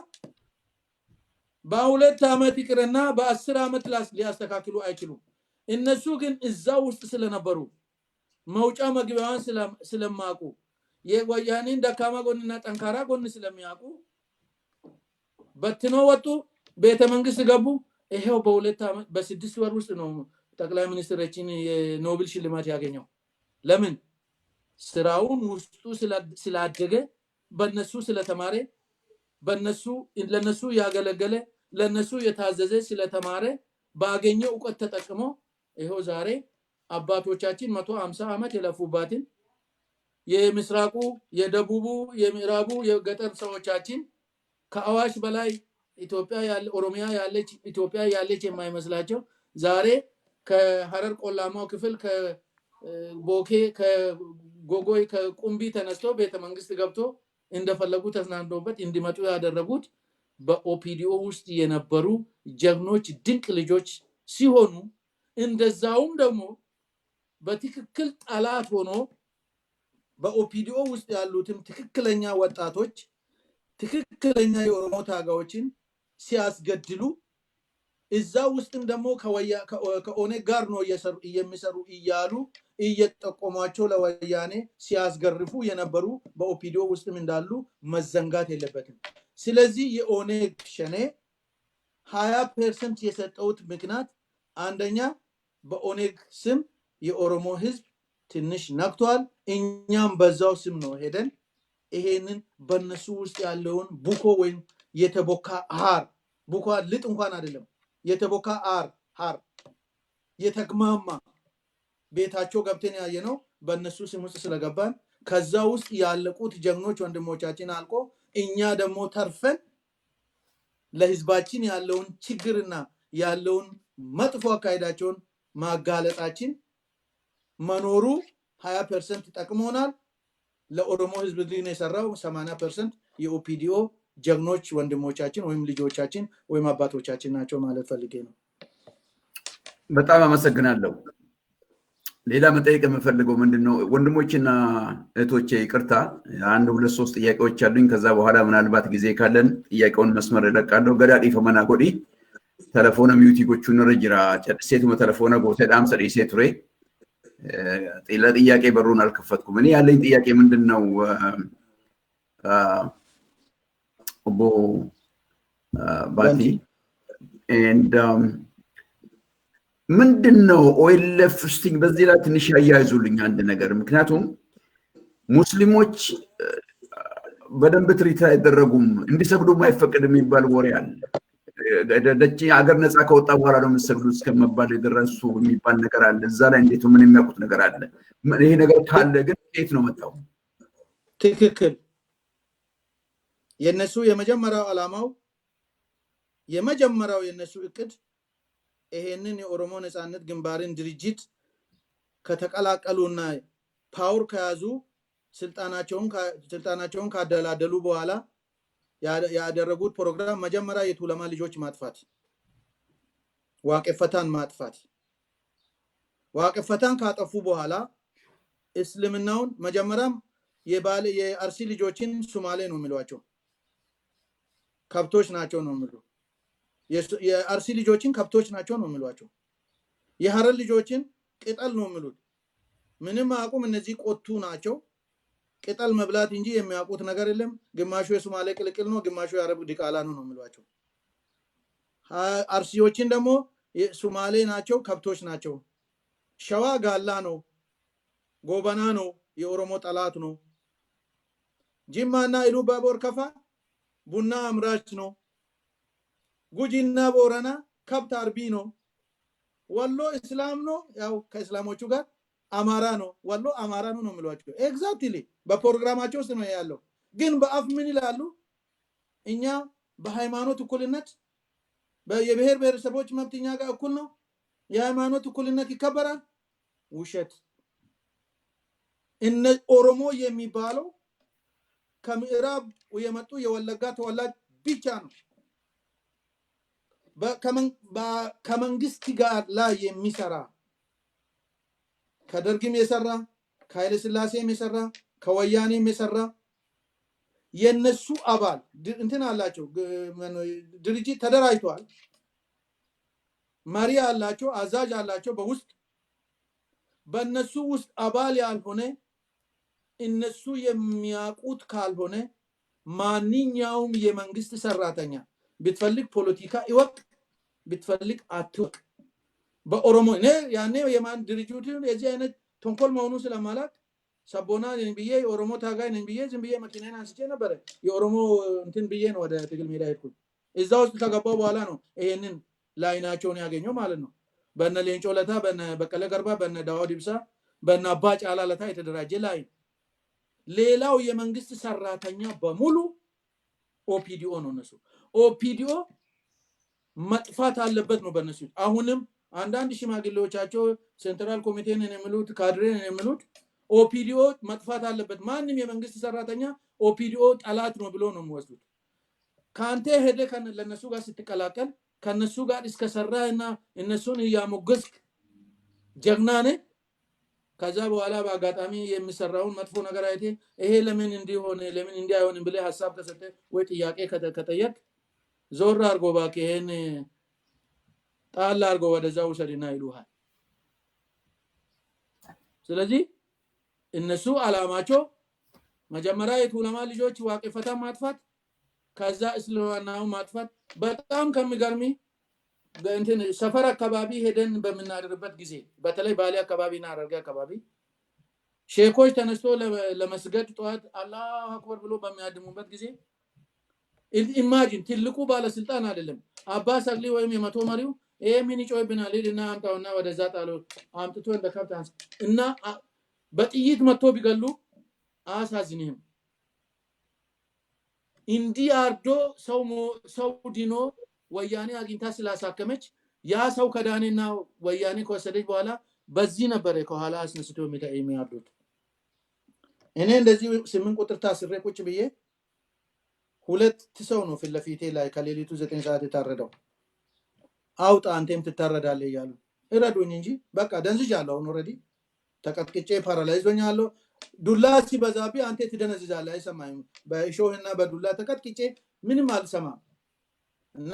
በ2 አመት ይቅርና በ10 አመት ሊያስተካክሉ አይችሉም እነሱ ግን እዛው ውስጥ ስለነበሩ መውጫ መግቢያዋን ስለማቁ የወያኔን ደካማ ጎንና ጠንካራ ጎን ስለሚያውቁ በትኖ ወጡ ቤተ መንግስት ገቡ ይሄው በ2 አመት በ6 ወር ውስጥ ነው ጠቅላይ ሚኒስትራችን የኖቤል ሽልማት ያገኘው ለምን ስራውን ውስጡ ስላደገ በእነሱ ስለተማረ ለነሱ ያገለገለ ለነሱ የታዘዘ ስለተማረ ባገኘው ዕውቀት ተጠቅሞ ይሄው ዛሬ አባቶቻችን 150 አመት የለፉባትን የምስራቁ የደቡቡ የምዕራቡ የገጠር ሰዎቻችን ከአዋሽ በላይ ኢትዮጵያ ያለ ኦሮሚያ ያለች ኢትዮጵያ ያለች የማይመስላቸው ዛሬ ከሐረር ቆላማው ክፍል ከቦኬ ከጎጎይ ከቁምቢ ተነስቶ ቤተ መንግስት ገብቶ እንደፈለጉ ተስናንዶበት እንዲመጡ ያደረጉት በኦፒዲዮ ውስጥ የነበሩ ጀግኖች ድንቅ ልጆች ሲሆኑ እንደዛውም ደግሞ በትክክል ጠላት ሆኖ በኦፒዲዮ ውስጥ ያሉትም ትክክለኛ ወጣቶች ትክክለኛ የኦሮሞ ታጋዮችን ሲያስገድሉ እዛ ውስጥም ደግሞ ከኦኔግ ጋር ነው የሚሰሩ እያሉ እየተጠቆሟቸው ለወያኔ ሲያስገርፉ የነበሩ በኦፒዲዮ ውስጥም እንዳሉ መዘንጋት የለበትም ስለዚህ የኦኔግ ሸኔ 20% የሰጠውት ምክንያት አንደኛ በኦኔግ ስም የኦሮሞ ህዝብ ትንሽ ነክቷል እኛም በዛው ስም ነው ሄደን ይሄንን በነሱ ውስጥ ያለውን ቡኮ ወይም የተቦካ አር ቡኮ ልጥ እንኳን አይደለም የተቦካ አር የተግማማ ቤታቸው ገብተን ያየነው በእነሱ ስም ውስጥ ስለገባን ከዛ ውስጥ ያለቁት ጀግኖች ወንድሞቻችን አልቆ እኛ ደግሞ ተርፈን ለህዝባችን ያለውን ችግርና ያለውን መጥፎ አካሄዳቸውን ማጋለጣችን መኖሩ 20% ጠቅሞናል ለኦሮሞ ህዝብ ግን የሰራው 80% የኦፒዲዮ ጀግኖች ወንድሞቻችን ወይም ልጆቻችን ወይም አባቶቻችን ናቸው ማለት ፈልጌ ነው በጣም አመሰግናለሁ ሌላ መጠየቅ የምፈልገው ምንድነው ወንድሞችና እህቶቼ ይቅርታ 1 2 3 ጥያቄዎች አሉኝ ከዛ በኋላ ምናልባት ጊዜ ካለን ጥያቄውን መስመር እለቃለሁ ገዳዲ ፈመና ጎዲ ቴሌፎን ሚዩቲጎቹን ረጅራ ጨሴቱ ቴሌፎን ጎተዳም ሰዲሴ ቱሬ ጥያቄ በሩን አልከፈትኩም እኔ ያለኝ ጥያቄ ምንድነው ኦቦ ባቲ and ምንድነው ኦይልፍ ስቲንግ በዚህ ላይ ትንሽ ያያይዙልኝ አንድ ነገር ምክንያቱም ሙስሊሞች በደንብ ትሪት አይደረጉም እንዲሰግዱ ማይፈቀድ የሚባል ወሬ አለ ደደቺ ሀገር ነፃ ከወጣ በኋላ ነው መስገዱት እስከመባል የደረሱ የሚባል ነገር አለ እዛ ላይ እንዴት ምን የሚያውቁት ነገር አለ ይሄ ነገር ካለ ግን ከየት ነው መጣው ትክክል የነሱ የመጀመሪያው ዓላማው የመጀመሪያው የነሱ እቅድ ይሄንን የኦሮሞ ነፃነት ግንባርን ድርጅት ከተቀላቀሉና ፓወር ከያዙ ስልጣናቸውን ካደላደሉ በኋላ ያደረጉት ፕሮግራም መጀመሪያ የቱለማ ልጆች ማጥፋት ዋቀፈታን ማጥፋት ዋቀፈታን ካጠፉ በኋላ እስልምናውን መጀመሪያም የአርሲ ልጆችን ሶማሌ ነው የሚሏቸው ከብቶች ናቸው ነው የሚሉ የአርሲ ልጆችን ከብቶች ናቸው ነው የሚሏቸው የሐረር ልጆችን ቅጠል ነው የሚሉት ምንም አቁም እነዚህ ቆቱ ናቸው ቅጠል መብላት እንጂ የሚያውቁት ነገር የለም ግማሹ የሶማሌ ቅልቅል ነው ግማሹ የአረብ ዲቃላ ነው ነው የሚሏቸው አርሲዎችን ደግሞ ሶማሌ ናቸው ከብቶች ናቸው ሸዋ ጋላ ነው ጎበና ነው የኦሮሞ ጠላት ነው ጅማና ኢሉባቦር ከፋ ቡና አምራች ነው ጉጂና ቦረና ከብት አርቢ ነው ወሎ እስላም ነው ያው ከእስላሞቹ ጋር አማራ ነው ወሎ አማራ ነው ነው የሚሏቸው ኤግዛክትሊ በፕሮግራማቸው ውስጥ ነው ያለው ግን በአፍ ምን ይላሉ እኛ በሃይማኖት እኩልነት የብሔር ብሔረሰቦች መብትኛ ጋር እኩል ነው የሃይማኖት እኩልነት ይከበራል ውሸት እነ ኦሮሞ የሚባለው ከምዕራብ የመጡ የወለጋ ተወላጅ ብቻ ነው ከመንግስት ጋር ላይ የሚሰራ ከደርግም የሰራ ከኃይለ ሥላሴም የሰራ ከወያኔም የሰራ የነሱ አባል እንትን አላቸው ድርጅት ተደራጅቷል መሪ አላቸው አዛዥ አላቸው በውስጥ በእነሱ ውስጥ አባል ያልሆነ እነሱ የሚያውቁት ካልሆነ ማንኛውም የመንግስት ሰራተኛ ብትፈልግ ፖለቲካ ይወቅ ብትፈልግ አትወቅ በኦሮሞ ያኔ የማን ድርጅቱ የዚህ አይነት ተንኮል መሆኑ ስለማላቅ ሰቦና ነኝ ብዬ የኦሮሞ ታጋይ ነኝ ብዬ ዝም ብዬ መኪናን አንስቼ ነበር የኦሮሞ እንትን ብዬ ነው ወደ ትግል ሜዳ ሄድኩኝ እዛ ውስጥ ከገባው በኋላ ነው ይሄንን ላይናቸውን ያገኘው ማለት ነው በነ ሌንጮ ለታ በነ በቀለ ገርባ በነ ዳውድ ኢብሳ በነ አባ ጫላ ለታ የተደራጀ ላይ ሌላው የመንግስት ሰራተኛ በሙሉ ኦፒዲኦ ነው ነሱ ኦፒዲኦ መጥፋት አለበት ነው በነሱ አሁንም አንዳንድ ሽማግሌዎቻቸው ሴንትራል ኮሚቴን የሚሉት ካድሬን የሚሉት ኦፒዲኦ መጥፋት አለበት ማንንም የመንግስት ሰራተኛ ኦፒዲኦ ጠላት ነው ብሎ ነው የሚወስዱት ካንተ ሄደ ለነሱ ጋር ስትቀላቀል ከነሱ ጋር እስከሰራና እነሱን ያሞገስክ ጀግናኔ ከዛ በኋላ በአጋጣሚ የሚሰራውን መጥፎ ነገር አይቴ ይሄ ለምን እንዲሆነ ለምን እንዲያይሆን ብለ ሐሳብ ከሰጠ ወይ ጥያቄ ከተጠየቅ ዞር አርጎ ባክ ይሄን ጣል አርጎ ወደዛው ሰድና ይሉሃል ስለዚህ እነሱ አላማቸው መጀመሪያ የቱለማ ልጆች ዋቀፈታ ማጥፋት ከዛ እስልምናው ማጥፋት በጣም ከሚገርሚ እንትን ሰፈር አካባቢ ሄደን በመናደርበት ጊዜ በተለይ ባሊ አካባቢና አረርጋ አካባቢ ሼኮች ተነስቶ ለመስገድ ጧት አላሁ አክበር ብሎ በሚያድሙበት ጊዜ ኢማጂን ትልቁ ባለስልጣን አይደለም አባ ሰግሊ ወይም የመቶ መሪው ይሄ ምን ይጮይብናል እና አምጣውና ወደዛ ጣሎ አምጥቶ እንደከብታንስ እና በጥይት መጥቶ ቢገሉ አሳዝነህም እንዲ አርዶ ሰው ዲኖ ወያኔ አግኝታ ስላሳከመች ያ ሰው ከዳኔና ወያኔ ከወሰደች በኋላ በዚህ ነበር ከኋላ አስነስቶ የሚያርዱት እኔ እንደዚህ 8 ቁጥር ታስሬ ቁጭ ብዬ ሁለት ሰው ነው ፊት ለፊቴ ላይ ከሌሊቱ 9 ሰዓት የታረደው አውጣ አንተም ትታረዳለህ ይያሉ እረዱኝ እንጂ በቃ ደንዝጃለሁ ኦልሬዲ ተቀጥቅጬ ፓራላይዝ ሆኛለሁ ዱላ ሲበዛቢ አንተ ትደነዝዛለህ አይሰማኝም በእሾህና በዱላ ተቀጥቅጬ ምንም አልሰማም እና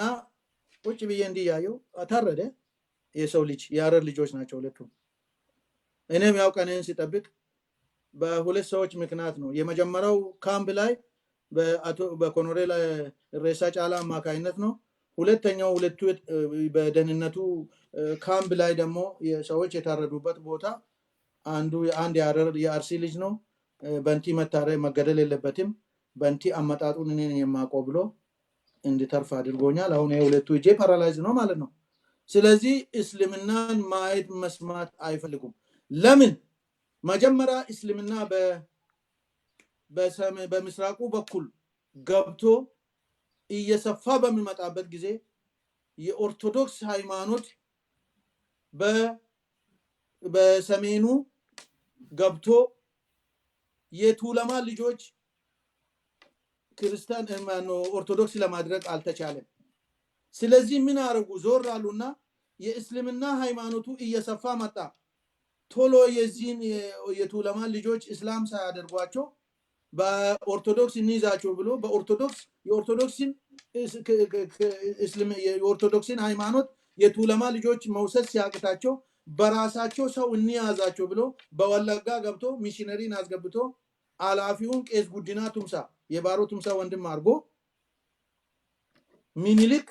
ቁጭ ብዬ እንዲያየው አታረደ የሰው ልጅ የሐረር ልጆች ናቸው ሁለቱ እኔም ያው ቀኔን ሲጠብቅ በሁለት ሰዎች ምክንያት ነው የመጀመሪያው ካምፕ ላይ በኮሎኔል ሬሳ ጫላ አማካይነት ነው ሁለተኛው ሁለቱ በደህንነቱ ካምፕ ላይ ደግሞ የሰዎች የታረዱበት ቦታ አንድ የአርሲ ልጅ ነው በንቲ መገደል የለበትም በንቲ አመጣጡን እኔን የማውቀው ብሎ እንድተርፍ አድርጎኛል አሁን የሁለቱ እጄ ፓራላይዝ ነው ማለት ነው ስለዚህ እስልምናን ማየት መስማት አይፈልጉም ለምን መጀመሪያ እስልምና በምስራቁ በኩል ገብቶ እየሰፋ በሚመጣበት ጊዜ የኦርቶዶክስ ሃይማኖት በሰሜኑ ገብቶ የቱለማ ልጆች ክርስቲያን ኦርቶዶክስ ለማድረግ አልተቻለም። ስለዚህ ምን አረጉ? ዞር አሉና የእስልምና ሃይማኖቱ እየሰፋ መጣ። ቶሎ የዚህን የቱለማ ልጆች እስላም ሳያደርጓቸው በኦርቶዶክስ እንይዛቸው ብሎ የኦርቶዶክስን ሃይማኖት የቱለማ ልጆች መውሰድ ሲያቅታቸው በራሳቸው ሰው እንያዛቸው ብሎ በወለጋ ገብቶ ሚሽነሪን አስገብቶ አላፊውን ቄስ ጉዲና ቱምሳ የባሮ ቱምሳ ወንድም አድርጎ ሚኒሊክ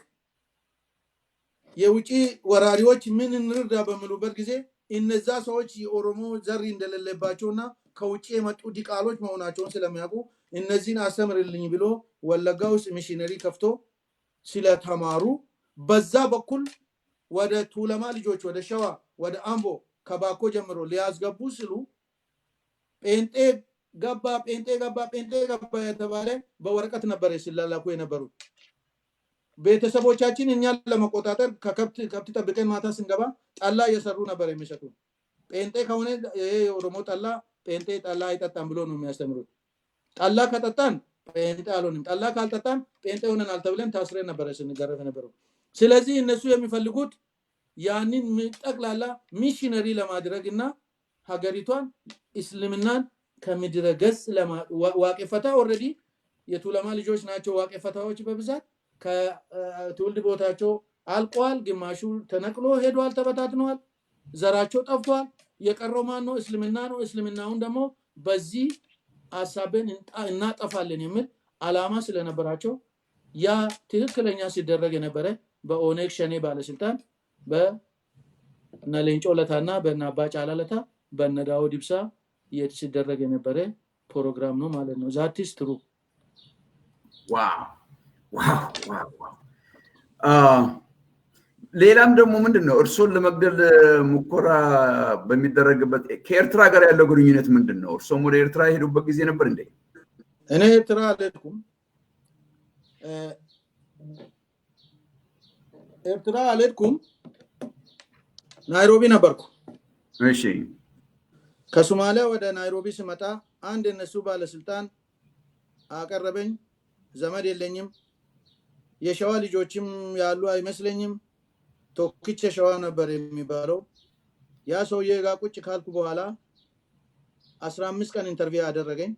የውጪ ወራሪዎች ምን እንርዳ በሚሉበት ጊዜ እነዛ ሰዎች የኦሮሞ ዘር እንደሌለባቸውና ከውጪ የመጡ ዲቃሎች መሆናቸውን ስለሚያውቁ እነዚህን አስተምርልኝ ብሎ ወለጋ ውስጥ ሚሽነሪ ከፍቶ ስለተማሩ በዛ በኩል ወደ ቱለማ ልጆች ወደ ሸዋ ወደ አምቦ ከባኮ ጀምሮ ሊያስገቡ ስሉ ጴንጤ ገባ የተባለ በወረቀት ነበር ሲላላኩ የነበሩት። ቤተሰቦቻችን እኛን ለመቆጣጠር ከከብት ጠብቀን ማታ ስንገባ ጠላ እየሰሩ ነበር የሚሰጡ። ጴንጤ ከሆነ ይሄ የኦሮሞ ጠላ ጴንጤ ጠላ አይጠጣም ብሎ ነው የሚያስተምሩት። ጠላ ከጠጣን ጴንጤ አልሆንም፣ ጠላ ካልጠጣን ጴንጤ ሆነናል ተብለን ታስረን ነበር ስንገረፍ ነበረው። ስለዚህ እነሱ የሚፈልጉት ያንን ጠቅላላ ሚሽነሪ ለማድረግና ሀገሪቷን እስልምናን ከምድረ ገጽ ዋቄፈታ ኦልሬዲ የቱለማ ልጆች ናቸው። ዋቄፈታዎች በብዛት ከትውልድ ቦታቸው አልቋል። ግማሹ ተነቅሎ ሄዷል፣ ተበታትነዋል፣ ዘራቸው ጠፍቷል። የቀረው ማን ነው? እስልምና ነው። እስልምናውን ደግሞ በዚህ አሳበን እናጠፋለን የሚል አላማ ስለነበራቸው ያ ትክክለኛ ሲደረግ የነበረ በኦነግ ሸኔ ባለስልጣን በነሌንጮ ለታና በናባ ጫላለታ በነዳው ዲብሳ ሲደረግ የነበረ ፕሮግራም ነው ማለት ነው። ዛቲስ ትሩ ሌላም ደግሞ ምንድነው እርሶን ለመግደል ሙከራ በሚደረግበት ከኤርትራ ጋር ያለው ግንኙነት ምንድነው? እርሶም ወደ ኤርትራ ሄዱበት ጊዜ ነበር እንዴ? እኔ ኤርትራ አልሄድኩም፣ ናይሮቢ ነበርኩ። እሺ። ከሶማሊያ ወደ ናይሮቢ ስመጣ አንድ እነሱ ባለስልጣን አቀረበኝ። ዘመድ የለኝም፣ የሸዋ ልጆችም ያሉ አይመስለኝም። ቶክቼ ሸዋ ነበር የሚባለው። ያ ሰውዬ ጋር ቁጭ ካልኩ በኋላ 15 ቀን ኢንተርቪው አደረገኝ።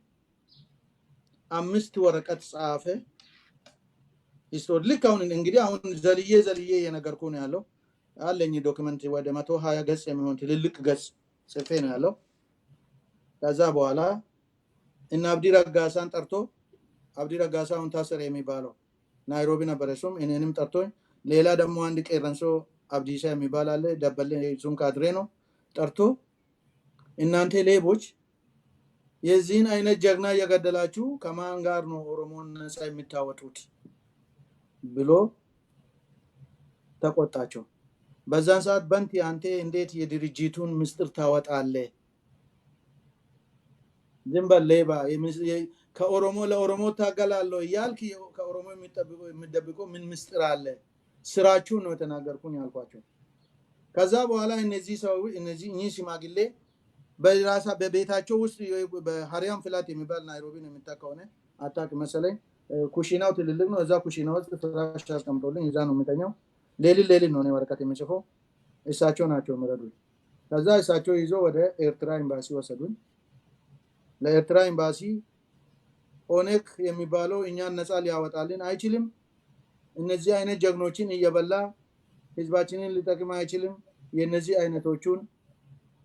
5 ወረቀት ጻፈ። ልክ አሁን እንግዲህ አሁን ዘልዬ የነገርኩ ነው ያለው። አለኝ ዶክመንት ወደ 120 ገጽ የሚሆን ትልልቅ ገጽ ጽፌ ነው ያለው። ከዛ በኋላ እና አብዲ ረጋሳን ጠርቶ አብዲ ረጋሳውን ታሰረ የሚባለው ናይሮቢ ነበር። እሱም እኔንም ጠርቶኝ ሌላ ደግሞ አንድ ቀረንሶ አብዲሳ የሚባል አለ፣ ደበለ ሱም ካድሬ ነው። ጠርቶ እናንተ ሌቦች የዚህን አይነት ጀግና እየገደላችሁ ከማን ጋር ነው ኦሮሞን ነፃ የምታወጡት ብሎ ተቆጣቸው። በዛን ሰዓት በንቲ አንተ እንዴት የድርጅቱን ምስጢር ታወጣለህ? ዝም በል ሌባ፣ ከኦሮሞ ለኦሮሞ ታገላለሁ እያልክ ከኦሮሞ የሚደብቀው ምን ምስጢር አለ? ስራችሁ ነው የተናገርኩኝ ያልኳቸው። ከዛ በኋላ እነዚህ ሽማግሌ በቤታቸው ውስጥ በሀሪያም ፍላት የሚባል ናይሮቢ ነው የሚታከውነ አታክ መሰለኝ። ኩሽናው ትልልቅ ነው። እዛ ኩሽና ውስጥ ፍራሽ አስቀምጦልኝ እዛ ነው የሚተኛው። ሌሊት ነው እኔ ወረቀት የሚጽፈው። እሳቸው ናቸው የሚረዱኝ። ከዛ እሳቸው ይዞ ወደ ኤርትራ ኤምባሲ ወሰዱኝ። ለኤርትራ ኤምባሲ ኦነግ የሚባለው እኛን ነፃ ሊያወጣልን አይችልም፣ እነዚህ አይነት ጀግኖችን እየበላ ህዝባችንን ሊጠቅም አይችልም፣ የነዚህ አይነቶቹን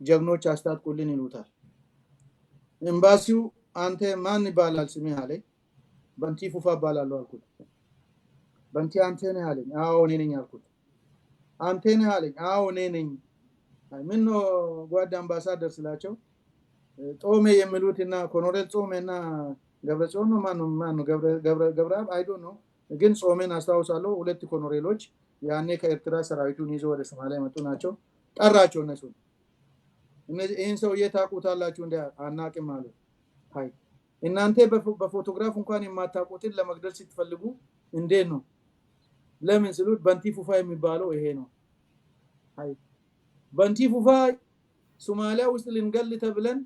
ጀግኖች አስታጥቁልን ይሉታል። ኤምባሲው አንተ ማን ይባላል ስምህ አለኝ። በንቲ ፉፋ እባላለሁ አልኩት። በንቲ አንተ ነህ አለኝ። አዎ እኔ ነኝ አልኩት። አንተ ነህ አለኝ። አዎ እኔ ነኝ። ምን ነው ጓድ አምባሳደር ስላቸው ጾሜ የሚሉትና ኮሎኔል ጾሜና ገብረጽዮን ነው ማነው ገብረአብ አይዶ ነው ግን ጾሜን አስታውሳለሁ። 2 ኮሎኔሎች ያኔ ከኤርትራ ሰራዊቱን ይዞ ወደ ሶማሊያ መጡ ናቸው። ጠራቸው እነሱ ይህን ሰውዬ ታውቁታላችሁ እንደ አናውቅም አሉ። አይ እናንተ በፎቶግራፍ እንኳን የማታውቁትን ለመግደል ስትፈልጉ እንዴት ነው? ለምን ስሉት በንቲ ፉፋ የሚባለው ይሄ ነው። አይ በንቲ ፉፋ ሶማሊያ ውስጥ ልንገል ተብለን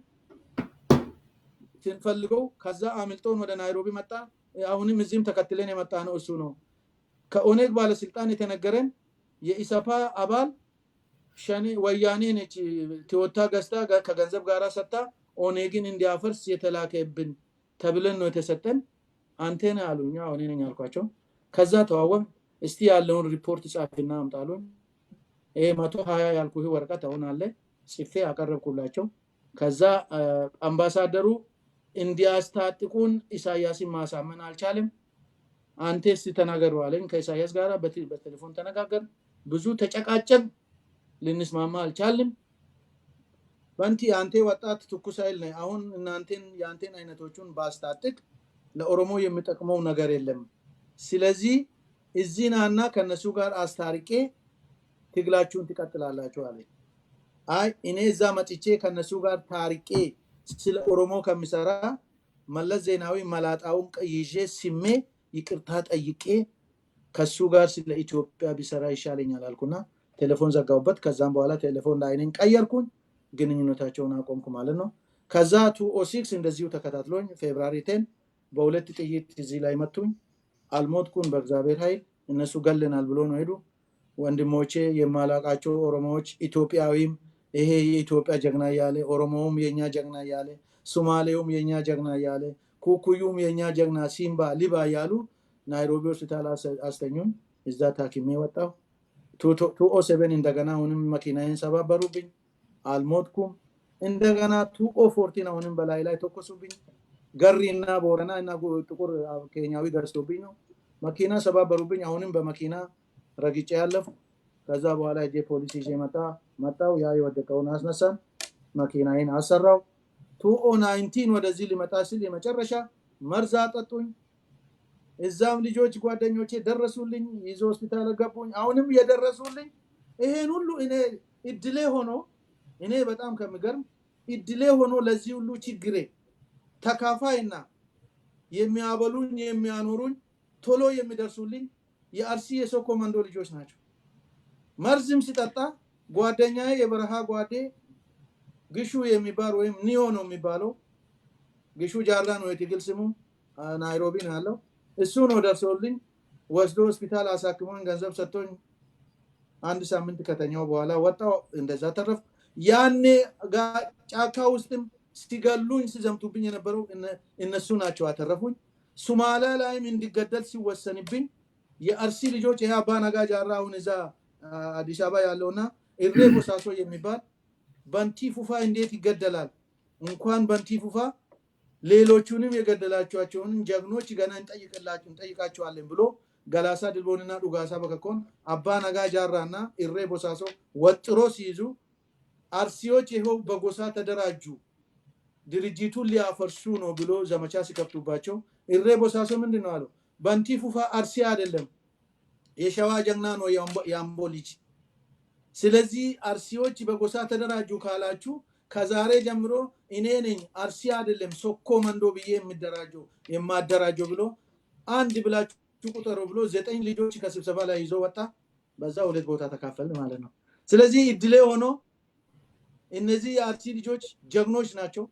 ስንፈልገው ከዛ አምልጦን ወደ ናይሮቢ መጣ። አሁንም እዚህም ተከትለን የመጣ ነው እሱ ነው ከኦነግ ባለስልጣን የተነገረን የኢሰፓ አባል ሸኔ ወያኔ ነች ቲዮታ ገስታ ከገንዘብ ጋራ ሰጣ ኦነግን እንዲያፈርስ የተላከብን ተብለን ነው የተሰጠን አንተና አሉኛ ኦኔ ነኝ አልኳቸው ከዛ ተዋወም እስቲ ያለውን ሪፖርት ጻፍና አምጣሉኝ ይሄ 120 ያልኩህ ወረቀት አሁን አለ ጽፌ አቀረብኩላቸው ከዛ አምባሳደሩ እንዲያስታጥቁን ኢሳያስን ማሳመን አልቻለም አንተስ ተናገሩ አለኝ ከኢሳያስ ጋራ በቴሌፎን ተነጋገር ብዙ ተጨቃጨን ልንስማማ አልቻለም ባንቲ አንተ ወጣት ትኩስ ኃይል ነህ አሁን እናንተን ያንተን አይነቶቹን ባስታጥቅ ለኦሮሞ የሚጠቅመው ነገር የለም ስለዚህ እዚህናና ከነሱ ጋር አስታርቄ ትግላችሁን ትቀጥላላችሁ አለኝ አይ እኔ እዛ መጥቼ ከነሱ ጋር ታርቄ ስለ ኦሮሞ ከሚሰራ መለስ ዜናዊ መላጣውን ቀይጄ ሲሜ ይቅርታ ጠይቄ ከሱ ጋር ስለ ኢትዮጵያ ቢሰራ ይሻለኛል አልኩና ቴሌፎን ዘጋውበት ከዛም በኋላ ቴሌፎን ላይኔን ቀየርኩኝ ግንኙነታቸውን አቆምኩ ማለት ነው ከዛ 206 እንደዚሁ ተከታትሎኝ ፌብሩዋሪ 10 በሁለት ጥይት እዚህ ላይ መቱኝ አልሞትኩን በእግዚአብሔር ኃይል እነሱ ገለናል ብሎ ነው ሄዱ ወንድሞቼ የማላቃቸው ኦሮሞዎች ኢትዮጵያዊም ይሄ የኢትዮጵያ ጀግና ያለ ኦሮሞውም የኛ ጀግና ያለ ሶማሌውም የኛ ጀግና ያለ ኩኩዩም የኛ ጀግና ሲምባ ሊባ ያሉ ናይሮቢ ሆስፒታል አስተኙኝ እዛ ታኪሜ ወጣው 207 እንደገና አሁንም መኪናዬን ሰባበሩብኝ አልሞትኩም እንደገና 214 አሁንም በላይ ላይ ተኮሱብኝ ገሪና ቦረና እና ጥቁር ኬንያዊ ገርሶብኝ ነው መኪና ሰባበሩብኝ አሁንም በመኪና ረግጬ ያለፉ ከዛ በኋላ እጄ ፖሊስ ይዤ መጣው ያ የወደቀውን አስነሳን መኪናዬን አሰራው 219 ወደዚህ ሊመጣ ሲል የመጨረሻ መርዛ አጠጡኝ እዛም ልጆች ጓደኞቼ ደረሱልኝ ይዞ ሆስፒታል ገቡኝ አሁንም የደረሱልኝ ይሄን ሁሉ እኔ እድሌ ሆኖ እኔ በጣም ከመገርም እድሌ ሆኖ ለዚህ ሁሉ ችግሬ ተካፋይና የሚያበሉኝ የሚያኖሩኝ ቶሎ የሚደርሱልኝ የአርሲ የሶ ኮማንዶ ልጆች ናቸው መርዝም ሲጠጣ ጓደኛዬ የበረሃ ጓዴ ግሹ የሚባል ወይም ኒዮ ነው የሚባለው ግሹ ጃርላ ነው የትግል ስሙ ናይሮቢ ነው ያለው እሱ ነው ደርሶልኝ ወስዶ ሆስፒታል አሳክሞኝ ገንዘብ ሰጥቶኝ አንድ ሳምንት ከተኛው በኋላ ወጣው እንደዛ ተረፍ ያኔ ጫካ ውስጥም ሲገሉኝ ሲዘምቱብኝ የነበረው እነሱ ናቸው አተረፉኝ ሱማሌ ላይም እንዲገደል ሲወሰንብኝ የአርሲ ልጆች የአባ ነጋ ጃራውን እዛ አዲስ አበባ ያለውና ኢሬ ቦሳሶ የሚባል ባንቲ ፉፋ እንዴት ይገደላል እንኳን ባንቲ ፉፋ ሌሎቹንም የገደላቸዋቸውን ጀግኖች ገና እንጠይቃቸዋለን ብሎ ገላሳ ድልቦንና ዱጋሳ በከኮን አባ ነጋ ጃራና ኢሬ ቦሳሶ ወጥሮ ሲይዙ አርሲዎች ይሄው በጎሳ ተደራጁ ድርጅቱን ሊያፈርሱ ነው ብሎ ዘመቻ ሲከፍቱባቸው ኢሬ ቦሳሶ ምንድነው አለው ባንቲ ፉፋ አርሲ አይደለም የሸዋ ጀግና ነው ያምቦ ልጅ ስለዚህ አርሲዎች በጎሳ ተደራጁ ካላችሁ ከዛሬ ጀምሮ እኔ ነኝ አርሲ አይደለም ሶኮ መንዶ ብዬ የማደራጀው ብሎ አንድ ብላችሁ ቁጥሩ ብሎ 9 ልጆች ከስብሰባ ላይ ይዞ ወጣ በዛ ሁለት ቦታ ተካፈልን ማለት ነው ስለዚህ እድሌ ሆኖ እነዚህ የአርሲ ልጆች ጀግኖች ናቸው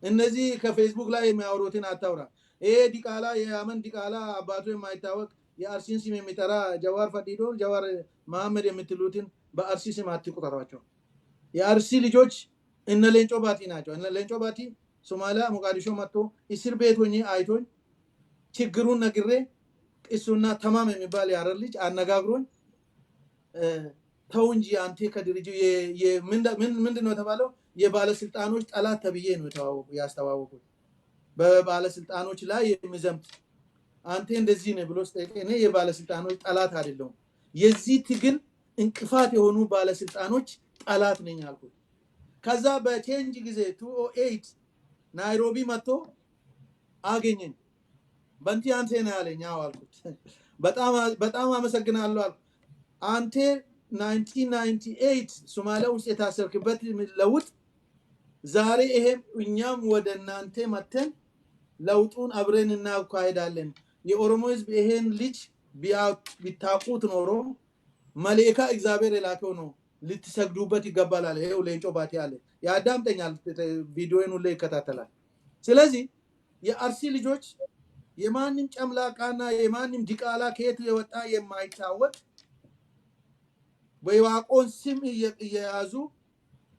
እነዚህ ከፌስቡክ ላይ የሚያወሩትን አታውራ ይሄ ዲቃላ የአመን ዲቃላ አባቱ የማይታወቅ የአርሲን ስም የሚጠራ ጀዋር ፈዲዶ ጀዋር መሐመድ የምትሉትን በአርሲ ስም አትቁጠሯቸው የአርሲ ልጆች እነ ሌንጮ ባቲ ናቸው እነ ሌንጮ ባቲ ሶማሊያ ሞቃዲሾ መጥቶ እስር ቤት ሆኜ አይቶኝ ችግሩን ነግሬ እሱና ተማም የሚባል ያረር ልጅ አነጋግሮኝ ተው እንጂ አንተ ከድርጅቱ ምንድነው ተባለው የባለስልጣኖች ጠላት ተብዬ ነው ያስተዋወቁት በባለስልጣኖች ላይ የሚዘምት አንተ እንደዚህ ነው ብሎ እኔ የባለስልጣኖች ጠላት አይደለም የዚህ ትግል እንቅፋት የሆኑ ባለስልጣኖች ጠላት ነኝ አልኩት ከዛ በቼንጅ ጊዜ 208 ናይሮቢ መጥቶ አገኘኝ ባንቲ አንተ ነህ ያለኝ አልኩት በጣም አመሰግናለሁ አንተ 1998 ሶማሊያ ውስጥ የታሰርክበት ለውጥ ዛሬ ይሄም እኛም ወደ እናንተ መተን ለውጡን አብረን እናካሄዳለን የኦሮሞ ህዝብ ይሄን ልጅ ቢታቁት ኖሮ መለካ እግዚአብሔር የላከው ነው ልትሰግዱበት ይገባላል ይሄው ሌንጮ ባቲ ያለ ያዳምጠኛል ቪዲዮውን ሁሉ ይከታተላል ስለዚህ የአርሲ ልጆች የማንም ጨምላቃና የማንም ዲቃላ ከየት የወጣ የማይታወቅ በዋቆን ስም እየያዙ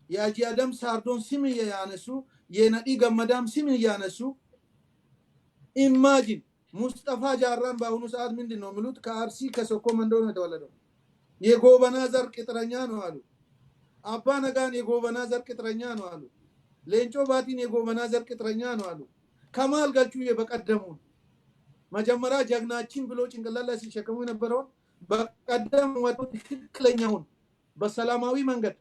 የአጂ አደም ሳርዶን ስም እያነሱ የነዲ ገመዳም ስም እያነሱ ኢማጂን ሙስጠፋ ጃራን በአሁኑ ሰዓት ምንድነው የሚሉት? ከአርሲ ከሶኮ መንዶ ነው የተወለደው። የጎበና ዘር ቅጥረኛ ነው አሉ። አባ ነጋን የጎበና ዘር ቅጥረኛ ነው አሉ። ሌንጮ ባቲን የጎበና ዘር ቅጥረኛ ነው አሉ። ከማል ገልቹ የበቀደሙ መጀመሪያ ጀግናችን ብሎ ጭንቅላት ላይ ሲሸከሙ የነበረው በቀደም ወጡ ትክክለኛውን በሰላማዊ መንገድ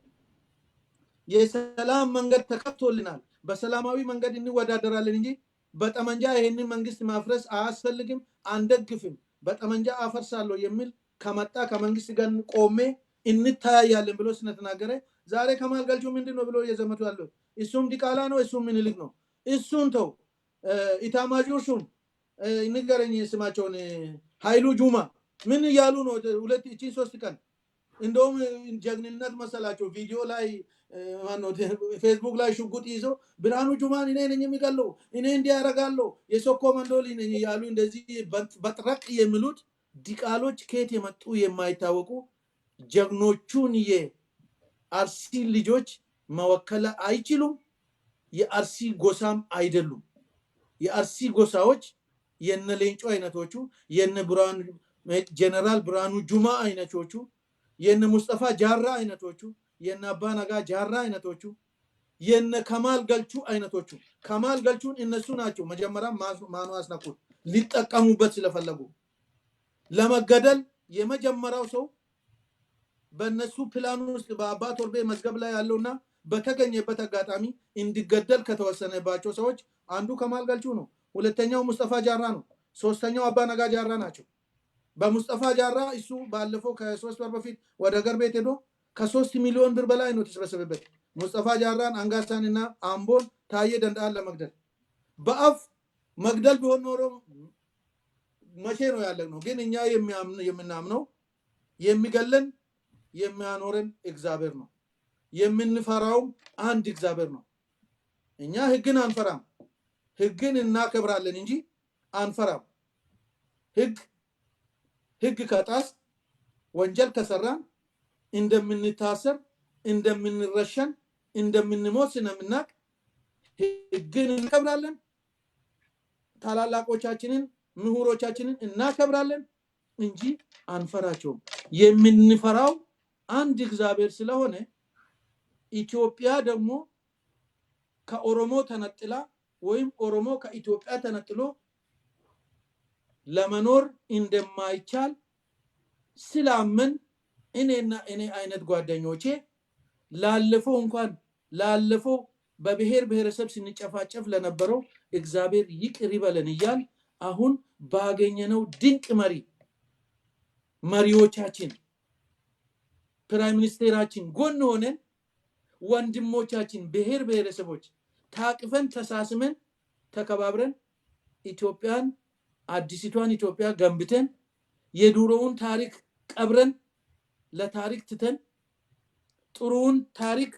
የሰላም መንገድ ተከፍቶልናል፣ በሰላማዊ መንገድ እንወዳደራለን እንጂ በጠመንጃ ይሄንን መንግስት ማፍረስ አያስፈልግም፣ አንደግፍም፣ በጠመንጃ አፈርሳለሁ የሚል ከመጣ ከመንግስት ጋር ቆሜ እንታያያለን ብሎ ስለተናገረ ዛሬ ከማል ገልቹ ምንድነው ብሎ እየዘመቱ ያለው? እሱም ዲቃላ ነው፣ እሱም ምኒልክ ነው። እሱን ተው ኢታማዦር ሹም ንገረኝ ስማቸውን። ኃይሉ ጁማ ምን እያሉ ነው? ሁለት እቺ 3 ቀን እንደውም ጀግንነት መሰላቸው ቪዲዮ ላይ ማነው ፌስቡክ ላይ ሽጉጥ ይዞ ብርሃኑ ጁማን እኔ ነኝ የሚገለው እኔ እንዲያረጋለው የሶኮ መንዶሊ ነኝ ያሉ እንደዚህ በጥረቅ የሚሉት ዲቃሎች ከየት የመጡ የማይታወቁ ጀግኖቹን የአርሲ ልጆች መወከል አይችሉም። የአርሲ ጎሳም አይደሉም። የአርሲ ጎሳዎች የነ ሌንጮ አይነቶቹ የነ ብርሃኑ ጀነራል ብርሃኑ ጁማ አይነቶቹ የነ ሙስጠፋ ጃራ አይነቶቹ የነ አባ ነጋ ጃራ አይነቶቹ የነ ከማል ገልቹ አይነቶቹ ከማል ገልቹን እነሱ ናቸው መጀመሪያ ማኑ አስነኩት ሊጠቀሙበት ስለፈለጉ ለመገደል የመጀመሪያው ሰው በእነሱ ፕላን ውስጥ በአባ ቶርቤ መዝገብ ላይ ያለውና በተገኘበት አጋጣሚ እንዲገደል ከተወሰነባቸው ሰዎች አንዱ ከማል ገልቹ ነው። ሁለተኛው ሙስጠፋ ጃራ ነው። ሶስተኛው አባ ነጋ ጃራ ናቸው። በሙስጠፋ ጃራ እሱ ባለፈው ከ3 ወር በፊት ወደ ሀገር ቤት ሄዶ ከ3 ሚሊዮን ብር በላይ ነው ተሰበሰበበት። ሙስጠፋ ጃራን አንጋሳንና አምቦን ታየ ደንዳን ለመግደል በአፍ መግደል ቢሆን ኖሮ መቼ ነው ያለነው? ግን እኛ የምናምነው የሚገለን የሚያኖረን እግዚአብሔር ነው። የምንፈራው አንድ እግዚአብሔር ነው። እኛ ህግን አንፈራም። ህግን እናከብራለን እንጂ አንፈራም። ህግ ከጣስ ወንጀል ከሰራን እንደምንታሰር እንደምንረሸን እንደምንሞት ስለምናቅ ህግን እናከብራለን። ታላላቆቻችንን ምሁሮቻችንን እናከብራለን እንጂ አንፈራቸውም። የምንፈራው አንድ እግዚአብሔር ስለሆነ ኢትዮጵያ ደግሞ ከኦሮሞ ተነጥላ ወይም ኦሮሞ ከኢትዮጵያ ተነጥሎ ለመኖር እንደማይቻል ስላመን እኔና እኔ አይነት ጓደኞቼ ላለፈው በብሔር ብሔረሰብ ስንጨፋጨፍ ለነበረው እግዚአብሔር ይቅር ይበለን እያል አሁን ባገኘነው ድንቅ መሪዎቻችን ፕራይም ሚኒስቴራችን ጎን ሆነን ወንድሞቻችን ብሔር ብሔረሰቦች ታቅፈን ተሳስመን ተከባብረን ኢትዮጵያን አዲሲቷን ኢትዮጵያ ገንብተን የዱሮውን ታሪክ ቀብረን ለታሪክ ትተን ጥሩውን ታሪክ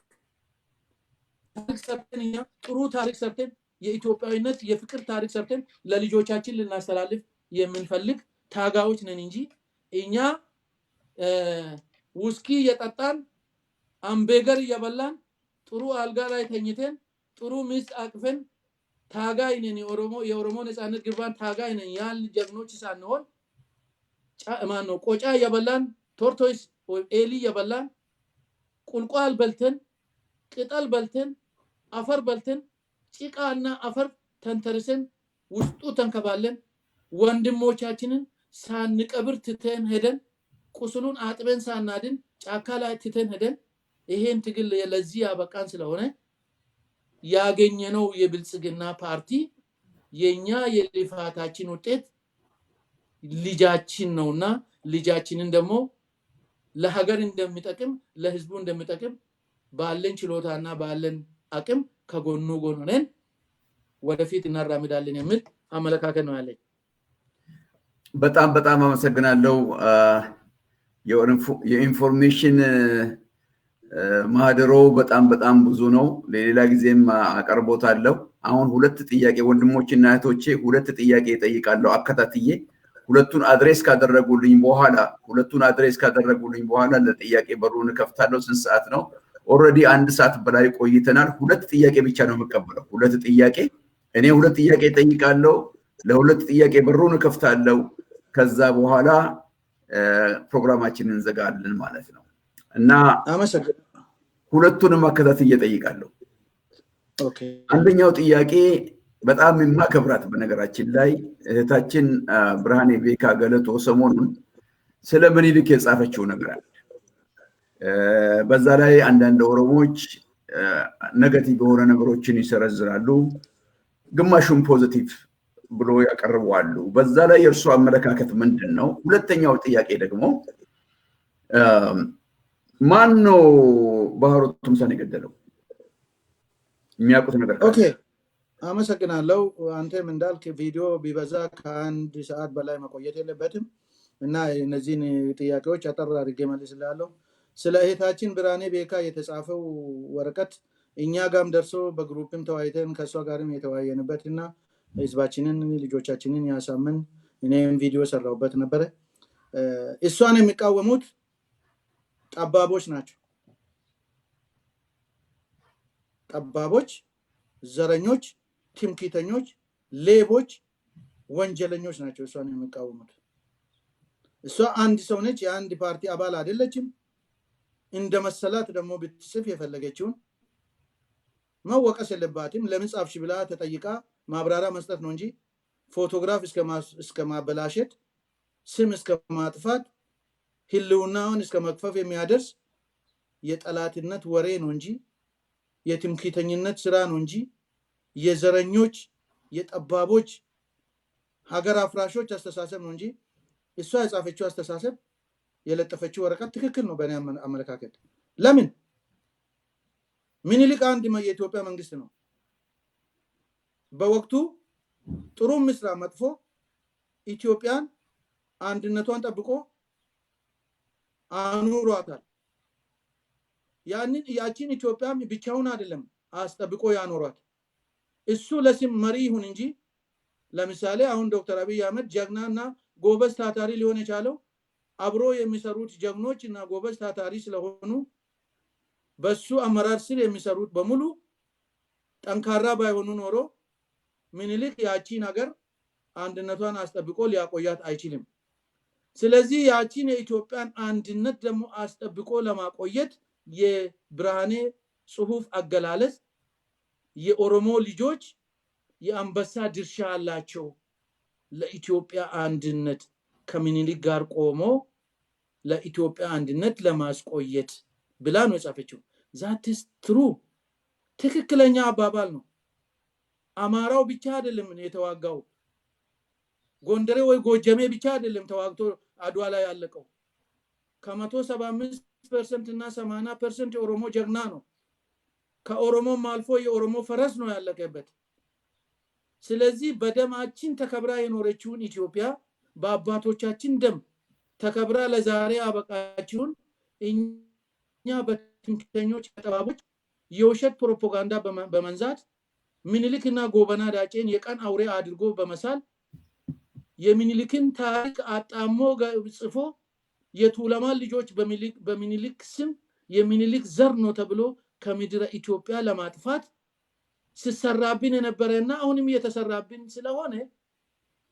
ሰርተን እኛ ጥሩ ታሪክ ሰርተን የኢትዮጵያዊነት የፍቅር ታሪክ ሰርተን ለልጆቻችን ልናስተላልፍ የምንፈልግ ታጋዮች ነን እንጂ እኛ ውስኪ የጠጣን አምቤገር እየበላን ጥሩ አልጋ ላይ ተኝተን ጥሩ ሚስት አቅፈን ታጋይ ነን የኦሮሞ ነፃነት ግንባር ታጋይ ነን ያን ጀግኖች ሳንሆን ማን ነው ቆጫ እየበላን ቶርቶይስ ኤሊ እየበላን ቁልቋል በልተን ቅጠል በልተን አፈር በልተን ጭቃና አፈር ተንተርሰን ውስጡ ተንከባለን ወንድሞቻችንን ሳንቀብር ትተን ሄደን ቁስሉን አጥበን ሳናድን ጫካ ላይ ትተን ሄደን ይሄን ትግል ለዚህ ያበቃን ስለሆነ ያገኘነው የብልጽግና ፓርቲ የኛ የልፋታችን ውጤት ልጃችን ነውና ልጃችንን ደግሞ ለሀገር እንደሚጠቅም ለህዝቡ እንደሚጠቅም ባለን ችሎታና ባለን አቅም ከጎኑ ሆነን ወደፊት እናራምዳለን የሚል አመለካከት ነው ያለኝ። በጣም አመሰግናለሁ። የኢንፎርሜሽን ማህደሮ በጣም ብዙ ነው። ለሌላ ጊዜም አቀርቦታለሁ። አሁን ሁለት ጥያቄ ወንድሞችና እህቶቼ ሁለት ጥያቄ እጠይቃለሁ አከታትዬ ሁለቱን አድሬስ ካደረጉልኝ በኋላ ለጥያቄ በሩን ከፍታለሁ። ስንት ሰዓት ነው? ኦልሬዲ 1 ሰዓት በላይ ቆይተናል። ሁለት ጥያቄ ብቻ ነው የምቀበለው። ሁለት ጥያቄ እኔ ሁለት ጥያቄ እጠይቃለሁ። ለሁለት ጥያቄ በሩን ከፍታለሁ። ከዛ በኋላ ፕሮግራማችንን እንዘጋለን ማለት ነው እና ሁለቱንም አከታትዬ እጠይቃለሁ። ኦኬ። አንደኛው ጥያቄ በጣም የማከብራት በነገራችን ላይ እህታችን ብርሃኔ ቤካ ገለቶ ሰሞኑን ስለ ምኒልክ የጻፈችው ነገር አለ። በዛ ላይ አንዳንድ ኦሮሞዎች ኔጋቲቭ የሆነ ነገሮችን ይሰረዝራሉ፣ ግማሹም ፖዚቲቭ ብሎ ያቀርባሉ። በዛ ላይ የእርሱ አመለካከት ምንድን ነው? ሁለተኛው ጥያቄ ደግሞ ማን ነው ባህሩ ቱምሳን የገደለው? የሚያውቁት ነገር ኦኬ፣ አመሰግናለሁ። አንተም እንዳልክ ቪዲዮ ቢበዛ ከ1 ሰዓት በላይ መቆየት የለበትም እና እነዚህን ጥያቄዎች አጠር አድርጌ መልስልሃለሁ። ስለ እህታችን ብርሃኔ ቤካ የተጻፈው ወረቀት እኛ ጋም ደርሶ በግሩፕም ተወያይተን ከእሷ ጋርም የተወያየንበት እና ህዝባችንን ልጆቻችንን ያሳምን እኔም ቪዲዮ ሰራሁበት ነበረ። እሷን የሚቃወሙት ጠባቦች ናቸው። ጠባቦች፣ ዘረኞች፣ ትምክህተኞች፣ ሌቦች፣ ወንጀለኞች ናቸው እሷን የሚቃወሙት። እሷ አንድ ሰው ነች፣ የአንድ ፓርቲ አባል አይደለችም። እንደ መሰላት ደግሞ ብትጽፍ የፈለገችውን መወቀስ የለባትም። ለምን ጻፍሽ ብላ ተጠይቃ ማብራሪያ መስጠት ነው እንጂ ፎቶግራፍ እስከ ማበላሸት፣ ስም እስከ ማጥፋት፣ ህልውናውን እስከ መክፈፍ የሚያደርስ የጠላትነት ወሬ ነው እንጂ የትምክህተኝነት ስራ ነው እንጂ የዘረኞች የጠባቦች ሀገር አፍራሾች አስተሳሰብ ነው እንጂ እሷ የጻፈችው አስተሳሰብ የለጠፈችው ወረቀት ትክክል ነው በእኔ አመለካከት። ለምን? ምኒልክ አንድ የኢትዮጵያ መንግስት ነው። በወቅቱ ጥሩ ምስራ መጥፎ ኢትዮጵያን አንድነቷን ጠብቆ አኑሯታል። ያችን ኢትዮጵያም ብቻውን አይደለም አስጠብቆ ያኖሯት። እሱ ለስም መሪ ይሁን እንጂ ለምሳሌ አሁን ዶክተር አብይ አህመድ ጀግናና ጎበዝ ታታሪ ሊሆን የቻለው አብሮ የሚሰሩት ጀግኖች እና ጎበዝ ታታሪ ስለሆኑ በሱ አመራር ስር የሚሰሩት በሙሉ ጠንካራ ባይሆኑ ኖሮ ምኒልክ ያቺን ሀገር አንድነቷን አስጠብቆ ሊያቆያት አይችልም። ስለዚህ ያቺን የኢትዮጵያን አንድነት ደግሞ አስጠብቆ ለማቆየት የብርሃኔ ጽሁፍ አገላለጽ የኦሮሞ ልጆች የአንበሳ ድርሻ አላቸው ለኢትዮጵያ አንድነት ከምኒልክ ጋር ቆሞ ለኢትዮጵያ አንድነት ለማስቆየት ብላ ነው የጻፈችው። ዛትስ ትሩ ትክክለኛ አባባል ነው። አማራው ብቻ አይደለም የተዋጋው፣ ጎንደሬ ወይ ጎጀሜ ብቻ አይደለም ተዋግቶ አድዋ ላይ ያለቀው። ከ175% እና 80% የኦሮሞ ጀግና ነው። ከኦሮሞም አልፎ የኦሮሞ ፈረስ ነው ያለቀበት። ስለዚህ በደማችን ተከብራ የኖረችውን ኢትዮጵያ በአባቶቻችን ደም ተከብራ ለዛሬ አበቃችውን እኛ በትምክህተኞች ጠባቦች የውሸት ፕሮፓጋንዳ በመንዛት ምኒልክና ጎበና ዳጬን የቀን አውሬ አድርጎ በመሳል የሚኒልክን ታሪክ አጣሞ ጽፎ የቱለማን ልጆች በሚኒልክ ስም የሚኒልክ ዘር ነው ተብሎ ከምድረ ኢትዮጵያ ለማጥፋት ሲሰራብን የነበረና አሁንም እየተሰራብን ስለሆነ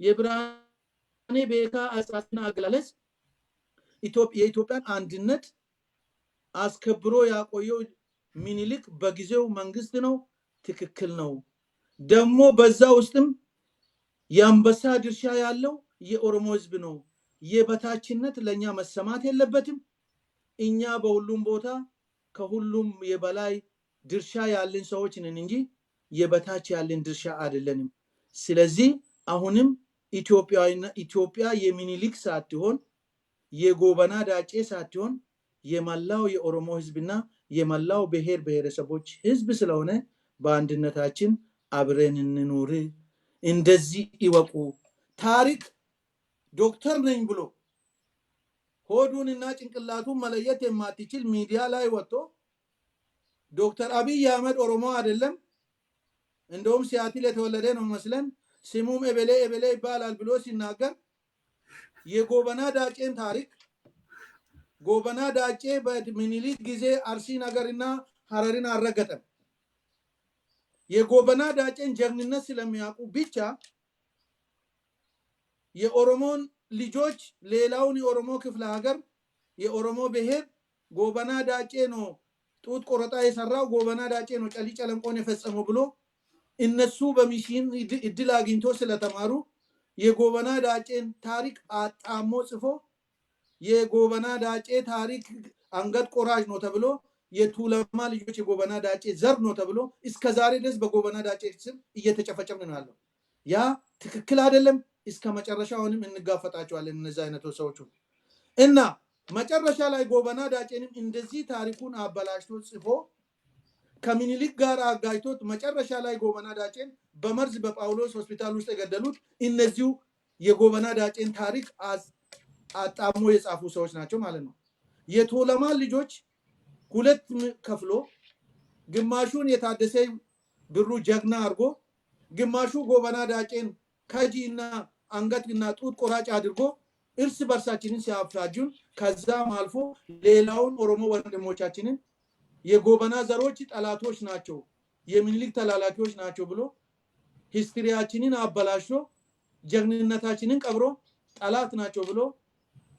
የብርሃኔ ቤካ አጻጽና አገላለጽ የኢትዮጵያን አንድነት አስከብሮ ያቆየው ሚኒልክ በጊዜው መንግስት ነው። ትክክል ነው። ደግሞ በዛ ውስጥም የአንበሳ ድርሻ ያለው የኦሮሞ ህዝብ ነው። የበታችነት ለኛ መሰማት የለበትም። እኛ በሁሉም ቦታ ከሁሉም የበላይ ድርሻ ያለን ሰዎች ነን እንጂ የበታች ያለን ድርሻ አይደለንም። ስለዚህ አሁንም ኢትዮጵያ የሚኒልክ ሳትሆን የጎበና ዳጬ ሳትሆን የመላው የኦሮሞ ህዝብና የመላው ብሔር ብሔረሰቦች ህዝብ ስለሆነ በአንድነታችን አብረን እንኑር። እንደዚህ ይወቁ። ታሪክ ዶክተር ነኝ ብሎ ሆዱንና ጭንቅላቱን መለየት የማትችል ሚዲያ ላይ ወጥቶ ዶክተር አብይ አህመድ ኦሮሞ አይደለም እንደውም ሲያትል የተወለደ ነው መስለን ስሙም ኤበሌ ኤበሌ ይባላል ብሎ ሲናገር የጎበና ዳጬን ታሪክ ጎበና ዳጬ በሚኒሊክ ጊዜ አርሲ ነገርና ሐረርን አረገጠም የጎበና ዳጬን ጀግንነት ስለሚያውቁ ብቻ የኦሮሞን ልጆች ሌላውን የኦሮሞ ክፍለ ሀገር የኦሮሞ ብሔር ጎበና ዳጬ ነው ጡት ቆረጣ የሰራው ጎበና ዳጬ ነው ጨሊ ጨለንቆን የፈጸመው ብሎ እነሱ በሚሽን እድል አግኝቶ ስለተማሩ የጎበና ዳጬን ታሪክ አጣሞ ጽፎ የጎበና ዳጬ ታሪክ አንገት ቆራጅ ነው ተብሎ የቱለማ ልጆች የጎበና ዳጬ ዘር ነው ተብሎ እስከ ዛሬ ድረስ በጎበና ዳጬ ስም እየተጨፈጨፍን ነው ያለው። ያ ትክክል አይደለም። እስከ መጨረሻውንም እንጋፈጣቸዋለን እነዚህ አይነቱ ሰዎች እና መጨረሻ ላይ ጎበና ዳጬንም እንደዚህ ታሪኩን አበላሽቶ ጽፎ ከሚኒሊክ ጋር አጋጅቶት መጨረሻ ላይ ጎበና ዳጬን በመርዝ በጳውሎስ ሆስፒታል ውስጥ የገደሉት እነዚሁ የጎበና ዳጬን ታሪክ አጣሞ የጻፉ ሰዎች ናቸው ማለት ነው። የቱለማ ልጆች ሁለት ከፍሎ ግማሹን የታደሰ ብሩ ጀግና አድርጎ ግማሹ ጎበና ዳጬን ከጂና አንገትና ጡት ቆራጭ አድርጎ እርስ በርሳችንን ሲያፋጁን ከዛም አልፎ ሌላውን ኦሮሞ ወንድሞቻችንን የጎበና ዘሮች ጠላቶች ናቸው የሚኒሊክ ተላላኪዎች ናቸው ብሎ ሂስትሪያችንን አበላሽቶ ጀግንነታችንን ቀብሮ ጠላት ናቸው ብሎ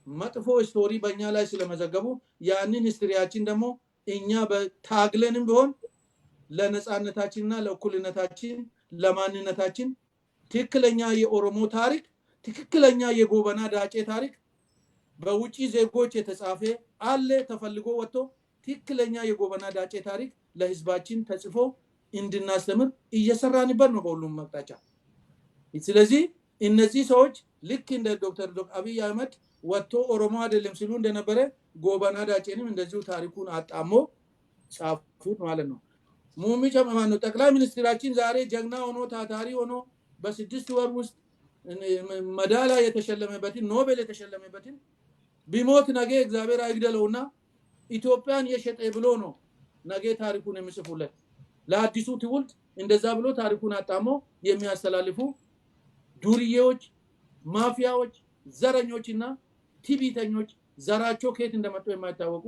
መጥፎ ስቶሪ በእኛ ላይ ስለመዘገቡ ያንን ሂስትሪያችን ደግሞ እኛ በታግለንም ቢሆን ለነጻነታችንና ለእኩልነታችን ለማንነታችን ትክክለኛ የኦሮሞ ታሪክ ትክክለኛ የጎበና ዳጬ ታሪክ በውጪ ዜጎች የተጻፈ አለ ተፈልጎ ወጥቶ ትክክለኛ የጎበና ዳጬ ታሪክ ለህዝባችን ተጽፎ እንድናስተምር እየሰራንበት ነው በሁሉም አቅጣጫ። ስለዚህ እነዚህ ሰዎች ልክ እንደ ዶክተር አብይ አህመድ ወጥቶ ኦሮሞ አይደለም ሲሉ እንደነበረ ጎበና ዳጬንም እንደዚሁ ታሪኩን አጣሞ ጻፉት ማለት ነው። ሙሚጫ ማነው ጠቅላይ ሚኒስትራችን ዛሬ ጀግና ሆኖ ታታሪ ሆኖ በ6 ወር ውስጥ መዳሊያ የተሸለመበትን ኖቤል የተሸለመበትን ቢሞት ነገ እግዚአብሔር አይግደለውና ኢትዮጵያን የሸጠ ብሎ ነው ነገ ታሪኩን የሚጽፉለት ለአዲሱ ትውልድ እንደዛ ብሎ ታሪኩን አጣሞ የሚያስተላልፉ ዱርዬዎች ማፊያዎች ዘረኞችና ቲቢተኞች ዘራቸው ከየት እንደመጡ የማይታወቁ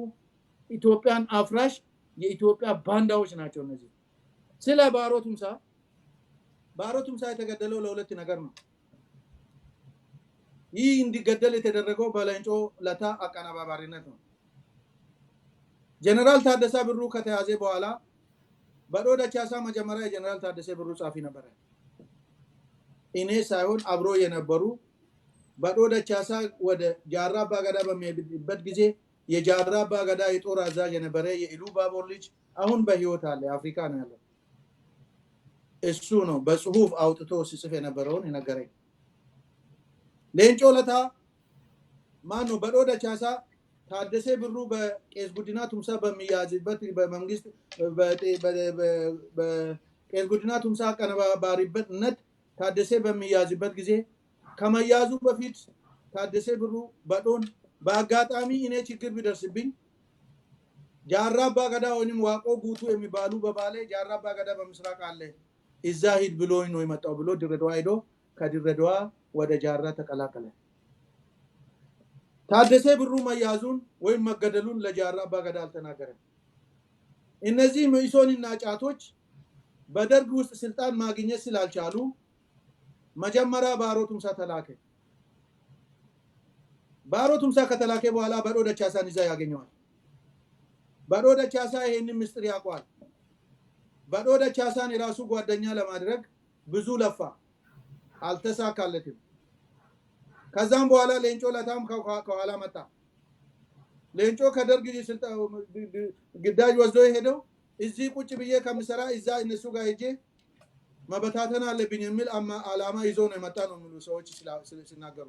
ኢትዮጵያን አፍራሽ የኢትዮጵያ ባንዳዎች ናቸው እነዚህ። ስለ ባሮ ቱምሳ የተገደለው ለሁለት ነገር ነው። ይህ እንዲገደል የተደረገው በሌንጮ ለታ አቀናባባሪነት ነው። ጀነራል ታደሰ ብሩ ከተያዘ በኋላ በዶ ደቻሳ መጀመሪያ የጀነራል ታደሰ ብሩ ጻፊ ነበር። እኔ ሳይሆን አብሮ የነበሩ በዶ ደቻሳ ወደ ጃራ አባገዳ በሚሄድበት ጊዜ የጃራ አባገዳ የጦር አዛዥ የነበረ የኢሉ ባቦር ልጅ አሁን በህይወት አለ፣ አፍሪካ ነው ያለው። እሱ ነው በጽሁፍ አውጥቶ ሲጽፍ የነበረውን የነገረኝ። ሌንጮ ለታ ማን ነው በዶ ደቻሳ ታደሰ ብሩ በቄስ ጉዲና ቱምሳ በሚያዝበት በመንግስት በቄስ ጉዲና ቱምሳ አቀነባባሪነት ታደሰ በሚያዝበት ጊዜ ከመያዙ በፊት ታደሰ ብሩ በዶን በአጋጣሚ እኔ ችግር ቢደርስብኝ ጃራ አባገዳ ወይንም ዋቆ ጉቱ የሚባሉ በባሌ ጃራ አባገዳ በምስራቅ አለ እዛ ሂድ ብሎኝ ነው የመጣው ብሎ ድሬዳዋ ሄዶ ከድሬዳዋ ወደ ጃራ ተቀላቀለ። ታደሰ ብሩ መያዙን ወይም መገደሉን ለጃራ አባገዳ አልተናገረም። እነዚህ መኢሶንና ጫቶች በደርግ ውስጥ ስልጣን ማግኘት ስላልቻሉ መጀመሪያ ባሮ ቱምሳ ተላከ። ባሮ ቱምሳ ከተላከ በኋላ በዶ ደቻሳን ይዛ ያገኘዋል። በዶ ደቻሳ ይሄንን ምስጢር ያውቃል። በዶ ደቻሳን የራሱ ጓደኛ ለማድረግ ብዙ ለፋ፣ አልተሳካለትም። ከዛም በኋላ ሌንጮ ለታም ከኋላ መጣ። ሌንጮ ከደርግ ግዳጅ ወስዶ ሄደው እዚህ ቁጭ ብዬ ከምሰራ እዛ እነሱ ጋር ሄጄ መበታተን አለብኝ የሚል አላማ ይዞ ነው የመጣ ነው የሚሉ ሰዎች ሲናገሩ፣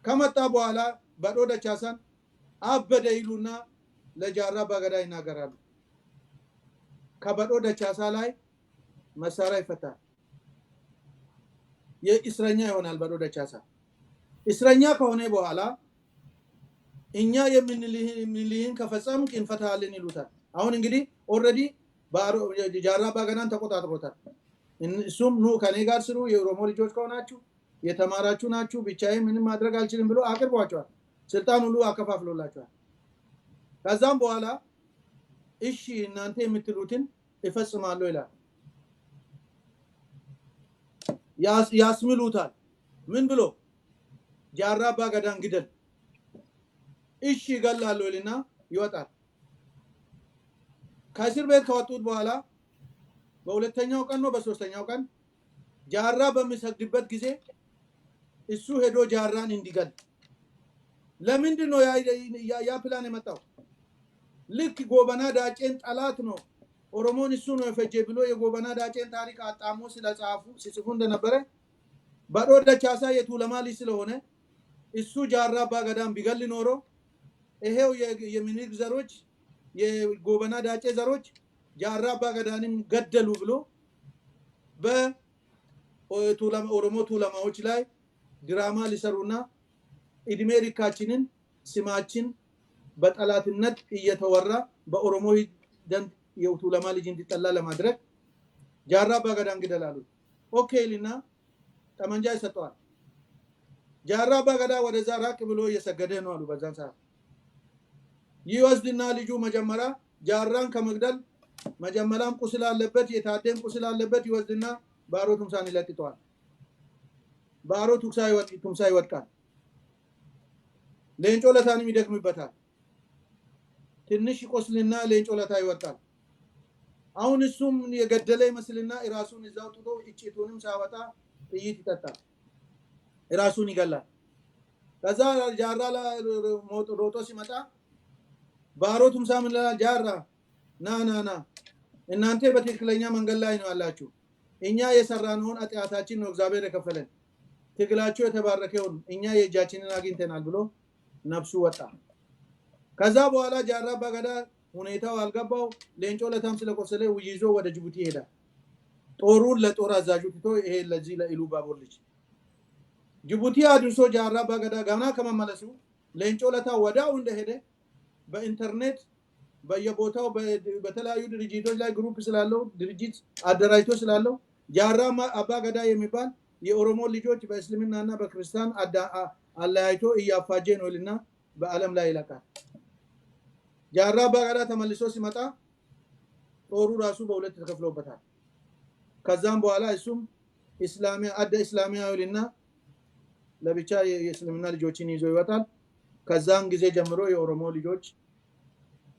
ከመጣ በኋላ በዶ ደቻሳን አበደ ይሉና ለጃራ አባገዳ ይናገራሉ። ከበዶ ደቻሳ ላይ መሳሪያ ይፈታል። የእስረኛ ይሆናል። በዶ ደቻሳ እስረኛ ከሆነ በኋላ እኛ የምንልህን ከፈጸምክ እንፈታለን ይሉታል። አሁን እንግዲህ ኦልሬዲ ጃራ አባገዳን ተቆጣጥሮታል። እሱም ኑ ከኔ ጋር ስሩ የኦሮሞ ልጆች ከሆናችሁ የተማራችሁ ናችሁ ብቻዬን ምንም ማድረግ አልችልም ብሎ አቅርቧቸዋል። ስልጣን ሁሉ አከፋፍሎላቸዋል። ከዛም በኋላ እሺ እናንተ የምትሉትን እፈጽማለሁ ይላል። ያስምሉታል። ምን ብሎ ጃራ አባገዳን ግደል። እሺ ይገላለሁ ይልና ይወጣል። ከእስር ቤት ከወጡት በኋላ በሁለተኛው ቀን ነው በሶስተኛው ቀን ጃራ በሚሰግድበት ጊዜ እሱ ሄዶ ጃራን እንዲገል ለምንድን ነው ያ ፕላን የመጣው? ልክ ጎበና ዳጬን ጠላት ነው ኦሮሞን እሱ ነው የፈጀ ብሎ የጎበና ዳጬን ታሪክ አጣሞ ስለጻፉ ሲጽፉ እንደነበረ ባዶ ደቻሳ የቱለማ ልጅ ስለሆነ እሱ ጃራ አባገዳን ቢገል ኖሮ ይሄው የሚኒልክ ዘሮች የጎበና ዳጬ ዘሮች ጃራ አባገዳንም ገደሉ ብሎ በኦሮሞ ቱለማዎች ላይ ድራማ ሊሰሩና እድሜ ልካችንን ስማችን በጠላትነት እየተወራ በኦሮሞ ዘንድ የቱለማ ልጅ እንዲጠላ ለማድረግ ጃራ አባገዳን ግደላሉ። ኦኬ ልና ጠመንጃ ይሰጠዋል። ጃራ አባገዳ ወደዛ ራቅ ብሎ እየሰገደ ነው አሉ። በዛን ሰዓት ይወስድና ልጁ መጀመሪያ ጃራን ከመግደል መጀመሪያም ቁስል አለበት የታደም ቁስል አለበት ይወስድና ባሮ ቱምሳን ይለጥጠዋል። ባሮ ቱምሳ ይወድቃል። ሌንጮ ለታንም ይደክምበታል። ትንሽ ቆስልና ሌንጮ ለታ ይወጣል። አሁን እሱም የገደለ ይመስልና ራሱን እዛው ጥቶ እጭቱንም ሳወጣ ጥይት ይጠጣል። ራሱን ይገላል። ከዛ ጃራ ሮጦ ሲመጣ ባሮ ቱምሳ ምን ይላል? ጃራ ና እናንተ በትክክለኛ መንገድ ላይ ነው ያላችሁ። እኛ የሰራነውን ኃጢአታችን ነው እግዚአብሔር የከፈለን። ትግላችሁ የተባረከውን እኛ የእጃችንን አግኝተናል ብሎ ነፍሱ ወጣ። ከዛ በኋላ ጃራ አባገዳ ሁኔታው አልገባው። ሌንጮ ለታም ስለቆሰለ ይዞ ወደ ጅቡቲ ሄዳ ጦሩን ለጦር አዛዡ ትቶ ይሄ ለዚህ ለኢሉ ባቦር ልጅ ጅቡቲ አድርሶ ጃራ አባገዳ ገና ከመመለሱ ሌንጮ ለታ ወዳው እንደሄደ በኢንተርኔት በየቦታው በተለያዩ ድርጅቶች ላይ ግሩፕ ስላለው ድርጅት አደራጅቶ ስላለው ጃራ አባገዳ የሚባል የኦሮሞ ልጆች በእስልምናና በክርስቲያን አለያይቶ እያፋጀ ነውልና በአለም ላይ ይለቃል። ጃራ አባገዳ ተመልሶ ሲመጣ ጦሩ ራሱ በሁለት ተከፍሎበታል። ከዛም በኋላ እሱም እስላሚያዊልና ለብቻ የእስልምና ልጆችን ይዞ ይወጣል። ከዛን ጊዜ ጀምሮ የኦሮሞ ልጆች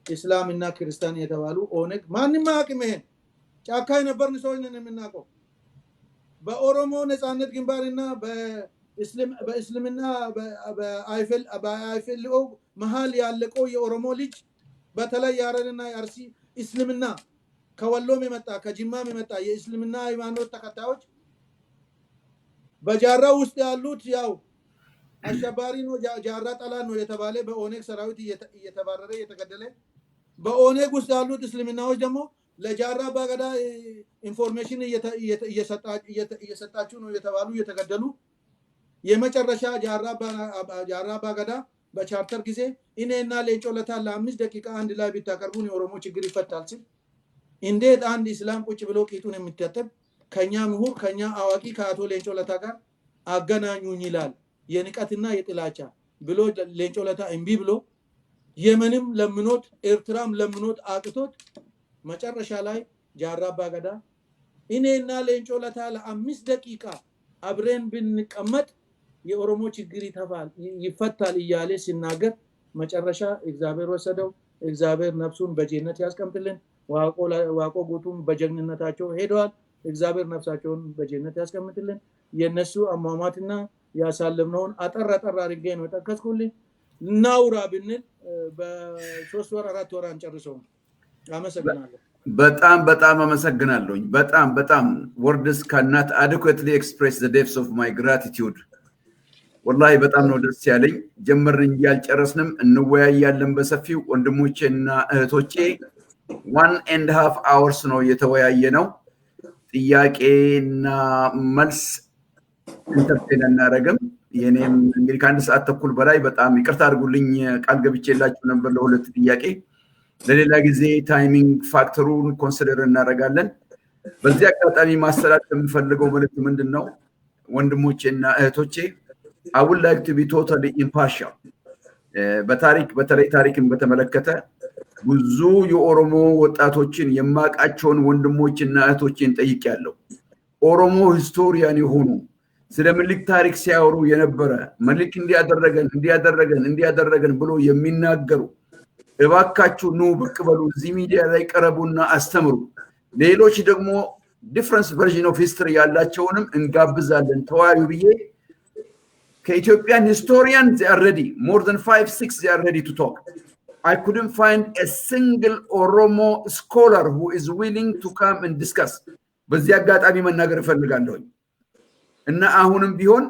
እስላምና ክርስቲያን የተባሉ ኦነግ ማንንም አያውቅም። ይሄን ጫካ የነበርን ሰዎች ነን የምናውቀው። በኦሮሞ ነፃነት ግንባርና በእስልምና በአይፈልኦ መሃል ያለቀው የኦሮሞ ልጅ በተለይ ያረንና የአርሲ እስልምና ከወሎም የመጣ ከጅማም የመጣ የእስልምና ሃይማኖት ተከታዮች በጃራ ውስጥ ያሉት ያው አሸባሪ ነው ጃራ ጠላት ነው የተባለ በኦነግ ሰራዊት እየተባረረ እየተገደለ በኦነግ ውስጥ ያሉት እስልምናዎች ደግሞ ለጃራ አባገዳ ኢንፎርሜሽን እየሰጣችሁ ነው የተባሉ እየተገደሉ የመጨረሻ ጃራ አባገዳ በቻርተር ጊዜ እኔና ሌንጮ ለታ ለ5 ደቂቃ አንድ ላይ ቢታቀርቡን የኦሮሞ ችግር ይፈታል ሲል እንዴት አንድ እስላም ቁጭ ብሎ ቂጡን የሚታጠብ ከኛ ምሁር ከኛ አዋቂ ከአቶ ሌንጮ ለታ ጋር አገናኙኝ ይላል። የንቀትና የጥላቻ ብሎ ሌንጮ ለታ እምቢ ብሎ የመንም ለምኖት ኤርትራም ለምኖት አቅቶት መጨረሻ ላይ ጃራ አባገዳ እኔና ሌንጮ ለታ ለ5 ደቂቃ አብረን ብንቀመጥ የኦሮሞ ችግር ይፈታል እያለ ሲናገር መጨረሻ እግዚአብሔር ወሰደው። እግዚአብሔር ነፍሱን በጀነት ያስቀምጥልን። ዋቆ ጉቱም በጀግንነታቸው ሄደዋል። እግዚአብሔር ነፍሳቸውን በጀነት ያስቀምጥልን። የነሱ አሟሟትና ያሳለፍነውን አጠር አድርጌ ነው ጠቀስኩልኝ። እናውራ ብንል በ3 ወር 4 ወር አንጨርሰውም። አመሰግናለሁ። በጣም አመሰግናለሁኝ። በጣም words cannot adequately express the depths of my gratitude. ወላሂ በጣም ነው ደስ ያለኝ። ጀመርን እንጂ አልጨረስንም። እንወያያለን በሰፊው ወንድሞቼና እህቶቼ 1.5 hours ነው የተወያየ ነው። ጥያቄና መልስ ኢንተርቴን እናደርግም። የኔም እንግዲህ ከ1 ሰዓት ተኩል በላይ በጣም ይቅርታ አድርጉልኝ። ቃል ገብቼላችሁ ነበር ለሁለት ጥያቄ ለሌላ ጊዜ ታይሚንግ ፋክተሩን ኮንሲደር እናደርጋለን። በዚህ አጋጣሚ ማስተላለፍ የምፈልገው መልእክት ምንድነው? ወንድሞቼና እህቶቼ I would like to be totally impartial. በታሪክ በተለይ ታሪክን በተመለከተ ብዙ የኦሮሞ ወጣቶችን የማቃቸውን ወንድሞችና እህቶችን ጠይቄያለሁ። ኦሮሞ ሂስቶሪያን የሆኑ ስለ ምኒልክ ታሪክ ሲያወሩ የነበረ ምኒልክ እንዲያደረገን ብሎ የሚናገሩ እባካችሁ ኑ ብቅ በሉ፣ እዚህ ሚዲያ ላይ ቀረቡና አስተምሩ። ሌሎች ደግሞ ዲፈረንስ ቨርዥን ኦፍ ሂስትሪ ያላቸውንም እንጋብዛለን ተዋዩ ብዬ ከኢትዮጵያን historians they are ready, more than 5-6 they are ready to talk. I couldn't find a single Oromo scholar who is willing to come and discuss. በዚህ አጋጣሚ መናገር እፈልጋለሁ እና አሁንም ቢሆን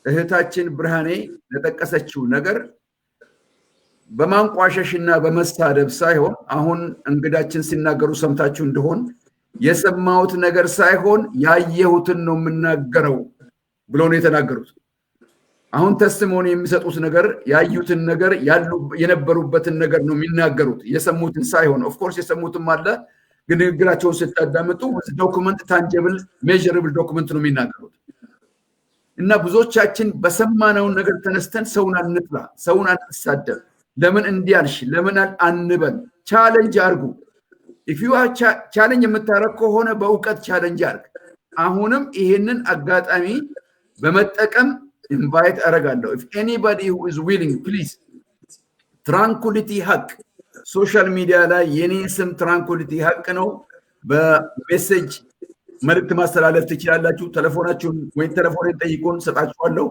እህታችን ብርሃኔ ለጠቀሰችው ነገር በማንቋሸሽና በመሳደብ ሳይሆን አሁን እንግዳችን ሲናገሩ ሰምታችሁ እንደሆን የሰማሁት ነገር ሳይሆን ያየሁትን ነው የምናገረው ብለው ነው የተናገሩት። አሁን ተስቲሞኒ የሚሰጡት ነገር ያዩትን ነገር የነበሩበትን ነገር ነው የሚናገሩት፣ የሰሙትን ሳይሆን። ኦፍ ኮርስ የሰሙትም አለ፣ ግን ንግግራቸውን ስታዳምጡ ዶክመንት ታንጀብል ሜዠረብል ዶክመንት ነው የሚናገሩት። እና ብዙዎቻችን በሰማነው ነገር ተነስተን ሰውን አንጥላ፣ ሰውን አንሳደብ፣ ለምን እንዲያልሽ ለምን አንበል። ቻሌንጅ አርጉ። if you are ቻሌንጅ የምታረግ ከሆነ በእውቀት ቻሌንጅ አርግ። አሁንም ይሄንን አጋጣሚ በመጠቀም invite አረጋለሁ። if anybody who is willing, please, tranquility hack ሶሻል ሚዲያ ላይ የኔ ስም ትራንኩሊቲ ሀቅ ነው። በሜሴጅ መልእክት ማስተላለፍ ትችላላችሁ። ቴሌፎናችሁን ወይ ቴሌፎኔን ጠይቁን፣ ሰጣችኋለሁ፣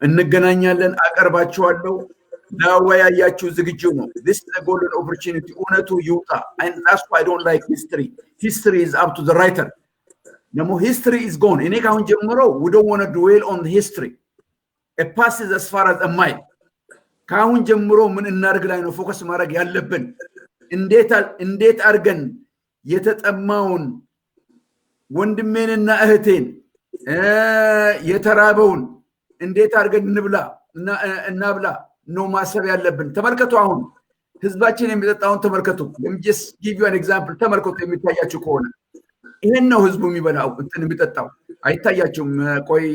እንገናኛለን፣ አቀርባችኋለሁ። ላወያያችሁ ዝግጁ ነው። this is a golden opportunity እውነቱ ይውጣ። and that's why I don't like history is up to the writer. ደግሞ history is gone. እኔ ካሁን ጀምሮ we don't want to dwell on history. a pass is as far as a mile. ካሁን ጀምሮ ምን እናርግ ላይ ነው ፎከስ ማድረግ ያለብን። እንዴት አርገን የተጠማውን ወንድሜንና እህቴን የተራበውን እንዴት አርገን እናብላ ነው ማሰብ ያለብን። ተመልከቱ፣ አሁን ህዝባችን የሚጠጣውን ተመልከቱ። let me just give you an example. ተመልከቱ፣ የሚታያችሁ ከሆነ ይሄን ነው ህዝቡ የሚበላው እንትን የሚጠጣው። አይታያችሁም? ቆይ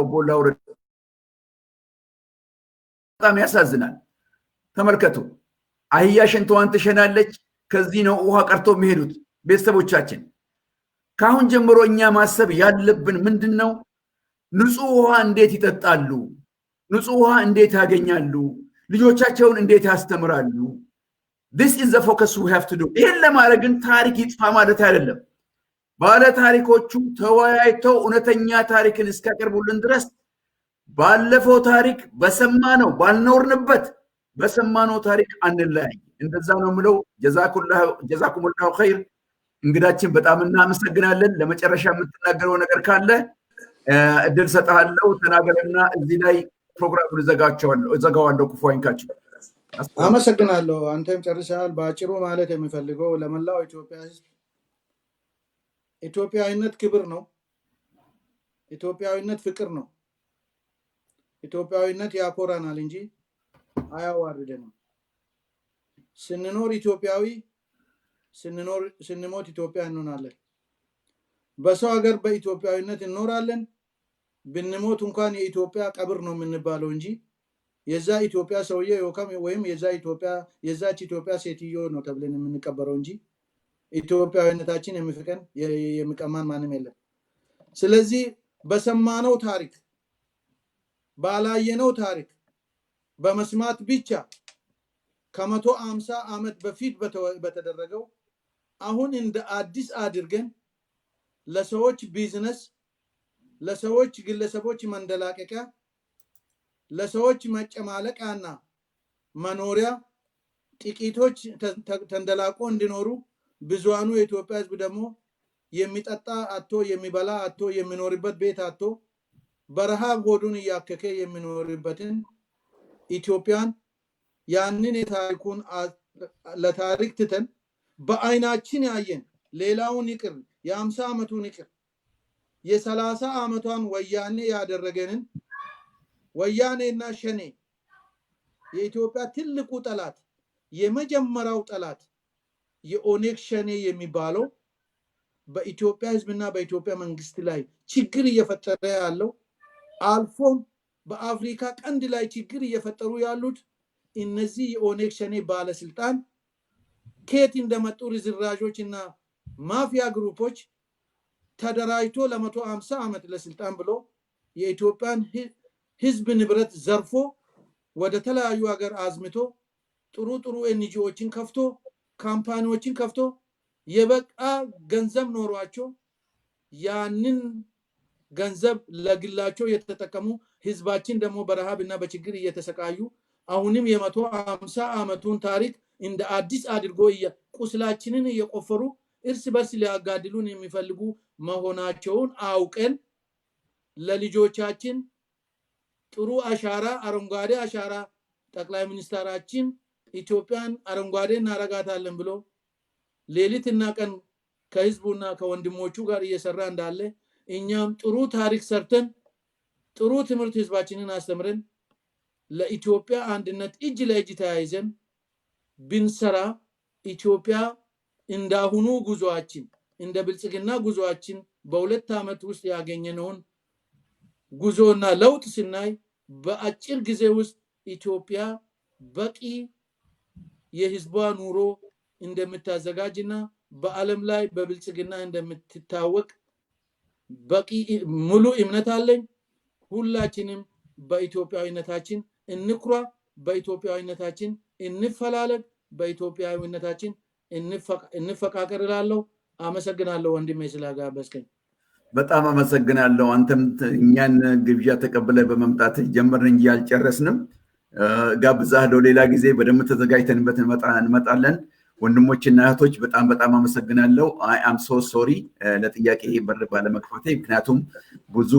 ኦቦላው በጣም ያሳዝናል። ተመልከቱ፣ አህያ ሽንቷን ትሸናለች። ከዚህ ነው ውሃ ቀርቶ የሚሄዱት ቤተሰቦቻችን። ካሁን ጀምሮ እኛ ማሰብ ያለብን ምንድነው? ንጹህ ውሃ እንዴት ይጠጣሉ? ንጹህ ውሃ እንዴት ያገኛሉ? ልጆቻቸውን እንዴት ያስተምራሉ? this is the focus we have to do. ይሄን ለማድረግ ግን ታሪክ ይጥፋ ማለት አይደለም። ባለ ታሪኮቹ ተወያይተው እውነተኛ ታሪክን እስካቀርቡልን ድረስ ባለፈው ታሪክ በሰማነው ባልኖርንበት በሰማነው ታሪክ አንለያይ። እንደዛ ነው ምለው። ጀዛኩሙላሁ ኸይር። እንግዳችን በጣም እናመሰግናለን። ለመጨረሻ የምትናገረው ነገር ካለ እድል ሰጣለሁ፣ ተናገርና እዚህ ላይ ፕሮግራሙን እዘጋዋለሁ። ክፉ አይንካችሁ። አመሰግናለሁ። አንተም ጨርሰሃል። በአጭሩ ማለት የሚፈልገው ለመላው ኢትዮጵያ ህዝብ ኢትዮጵያዊነት ክብር ነው። ኢትዮጵያዊነት ፍቅር ነው። ኢትዮጵያዊነት ያኮራናል እንጂ አያዋርደንም። ስንኖር ኢትዮጵያዊ፣ ስንሞት ኢትዮጵያ እንሆናለን። በሰው ሀገር በኢትዮጵያዊነት እንኖራለን። ብንሞት እንኳን የኢትዮጵያ ቀብር ነው የምንባለው እንጂ የዛ ኢትዮጵያ ሰውዬ ወይም የዛች ኢትዮጵያ ሴትዮ ነው ተብለን የምንቀበረው እንጂ ኢትዮጵያዊነታችን የሚቀማን ማንም የለም። ስለዚህ በሰማነው ታሪክ ባላየነው ታሪክ በመስማት ብቻ ከ150 ዓመት በፊት በተደረገው አሁን እንደ አዲስ አድርገን ለሰዎች ቢዝነስ፣ ለሰዎች ግለሰቦች መንደላቀቂያ፣ ለሰዎች መጨማለቃና መኖሪያ ጥቂቶች ተንደላቆ እንዲኖሩ ብዙሃኑ የኢትዮጵያ ህዝብ ደግሞ የሚጠጣ አጥቶ የሚበላ አጥቶ የሚኖርበት ቤት አጥቶ በረሃብ ሆዱን እያከከ የሚኖርበትን ኢትዮጵያን ያንን የታሪኩን ለታሪክ ትተን በአይናችን ያየን ሌላውን ይቅር የ50 ዓመቱን ይቅር የ30 ዓመቷን ወያኔ ያደረገንን ወያኔና ሸኔ የኢትዮጵያ ትልቁ ጠላት የመጀመሪያው ጠላት የኦነግ ሸኔ የሚባለው በኢትዮጵያ ህዝብና በኢትዮጵያ መንግስት ላይ ችግር እየፈጠረ ያለው አልፎም በአፍሪካ ቀንድ ላይ ችግር እየፈጠሩ ያሉት እነዚህ የኦነግ ሸኔ ባለስልጣን ከየት እንደመጡ ርዝራዦችና ማፊያ ግሩፖች ተደራጅቶ ለ150 ዓመት ለስልጣን ብሎ የኢትዮጵያን ህዝብ ንብረት ዘርፎ ወደ ተለያዩ ሀገር አዝምቶ ጥሩ ኤንጂኦችን ከፍቶ ካምፓኒዎችን ከፍቶ የበቃ ገንዘብ ኖሯቸው ያንን ገንዘብ ለግላቸው የተጠቀሙ ህዝባችን ደግሞ በረሃብና በችግር እየተሰቃዩ አሁንም የ150 ዓመቱን ታሪክ እንደ አዲስ አድርጎ ቁስላችንን እየቆፈሩ እርስ በርስ ሊያጋድሉን የሚፈልጉ መሆናቸውን አውቀን ለልጆቻችን ጥሩ አሻራ አረንጓዴ አሻራ ጠቅላይ ሚኒስትራችን ኢትዮጵያን አረንጓዴ እናረጋታለን ብሎ ሌሊትና ቀን ከህዝቡና ከወንድሞቹ ጋር እየሰራ እንዳለ እኛም ጥሩ ታሪክ ሰርተን ጥሩ ትምህርት ህዝባችንን አስተምረን ለኢትዮጵያ አንድነት እጅ ለእጅ ተያይዘን ብንሰራ ኢትዮጵያ እንዳሁኑ ጉዞአችን እንደ ብልጽግና ጉዞአችን በሁለት ዓመት ውስጥ ያገኘነውን ጉዞና ለውጥ ስናይ በአጭር ጊዜ ውስጥ ኢትዮጵያ በቂ የህዝቧ ኑሮ እንደምታዘጋጅና በዓለም ላይ በብልጽግና እንደምትታወቅ በቂ ሙሉ እምነት አለኝ። ሁላችንም በኢትዮጵያዊነታችን እንኩራ፣ በኢትዮጵያዊነታችን እንፈላለግ፣ በኢትዮጵያዊነታችን እንፈቃቀር እላለሁ። አመሰግናለሁ ወንድሜ ስለጋበዝከኝ። በጣም አመሰግናለሁ። አንተም እኛን ግብዣ ተቀብለ በመምጣት ጀመርን እንጂ አልጨረስንም። ጋብዛለሁ። ሌላ ጊዜ በደንብ ተዘጋጅተንበት እንመጣለን። ወንድሞችና እህቶች በጣም አመሰግናለሁ። አይ አም ሶ ሶሪ ለጥያቄ በር ባለመክፈቴ፣ ምክንያቱም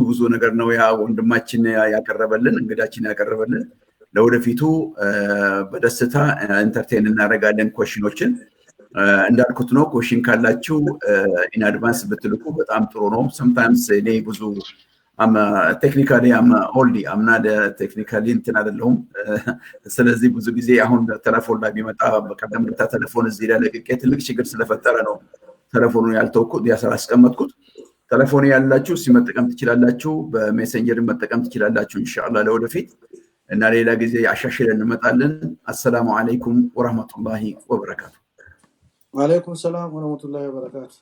ብዙ ነገር ነው ያ ወንድማችን ያቀረበልን እንግዳችን ያቀረበልን። ለወደፊቱ በደስታ ኢንተርቴን እናደርጋለን። ኮሽኖችን እንዳልኩት ነው። ኮሽን ካላችሁ ኢን አድቫንስ ብትልኩ በጣም ጥሩ ነው። ሰምታይምስ እኔ ብዙ ቴክኒካሊ ኦልዲ አምና ቴክኒካሊ እንትን አይደለሁም። ስለዚህ ብዙ ጊዜ አሁን ቴሌፎን ላይ ቢመጣ በቀደም ቴሌፎን እዚህ ላይ ለቅቄ ትልቅ ችግር ስለፈጠረ ነው ቴሌፎኑን ያልተውኩት ያስቀመጥኩት። ቴሌፎን ያላችሁ ሲመጠቀም ትችላላችሁ፣ በሜሴንጀር መጠቀም ትችላላችሁ ኢንሻአላህ ለወደፊት እና ሌላ ጊዜ አሻሽለን እንመጣለን። አሰላሙ አለይኩም ወራህመቱላሂ ወበረካቱ። ወአለይኩም ሰላም ወራህመቱላሂ ወበረካቱ።